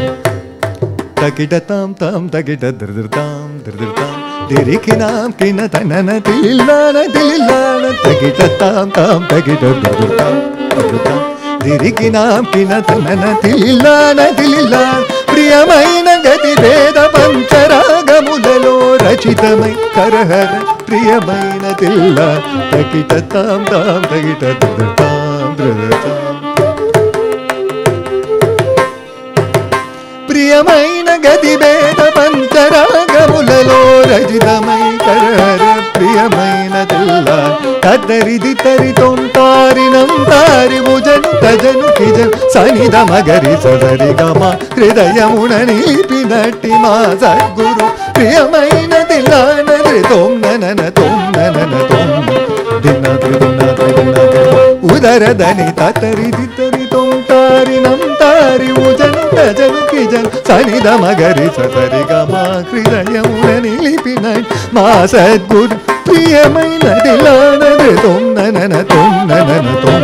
B: తకిట తాం తాం తకిట ధృధృతాం ధృధృతాం దిరికినాం కిన తనన తిల్లాన తిల్లాన తకిట తాం తాం తకిట ధృధృతాం ధృధృతాం దిరికినాం కిన తనన తిల్లాన తిల్లాన ప్రియమైన గతి వేద పంచరాగములలో రచితమై కరహర ప్రియమైన తిల్ల తకిట తాం తాం తకిట ధృధృతాం ధృధృతాం ప్రియమైన గతి వేద పంచరాగములలో రచితమై కరహర ప్రియమైన తిల్ల తద్దరిది తరి తొంతారి నంతారి భుజను తజను కిజను సనిద మగరి సదరి గమ హృదయమున నిలిపినట్టి మా సద్గురు ప్రియమైన తిల్లానద్రి తోం నన తోం నన తోం దినాద్రి దినాద్రి దినాద్రి ఉదరదని తరిది తరి తొంతారి నంతారి భుజను తజను కిజను సనిద మగరి సదరి గమ హృదయమున నిలిపినట్టి మా సద్గురు ప్రియమైన తిల్లానద్రి తోం నన తోం నన తోం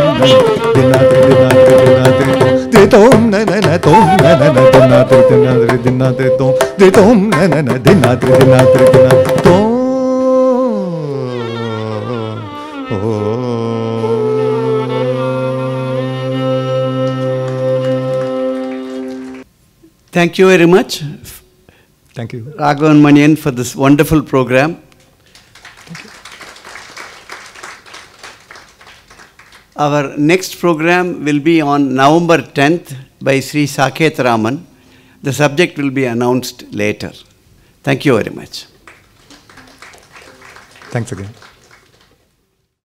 B: దినాద్రి దినాద్రి దినాద్రి తోం నన తోం నన దినాద్రి దినాద్రి దినాద్రి తోం తోం నన దినాద్రి దినాద్రి దినాద్రి తోం
A: Thank you very much.
B: Thank you.
A: Raghavan Manian for this wonderful program. Our next program will be on November 10th by Sri Saket Raman. The subject will be announced later. Thank you very much.
B: Thanks again.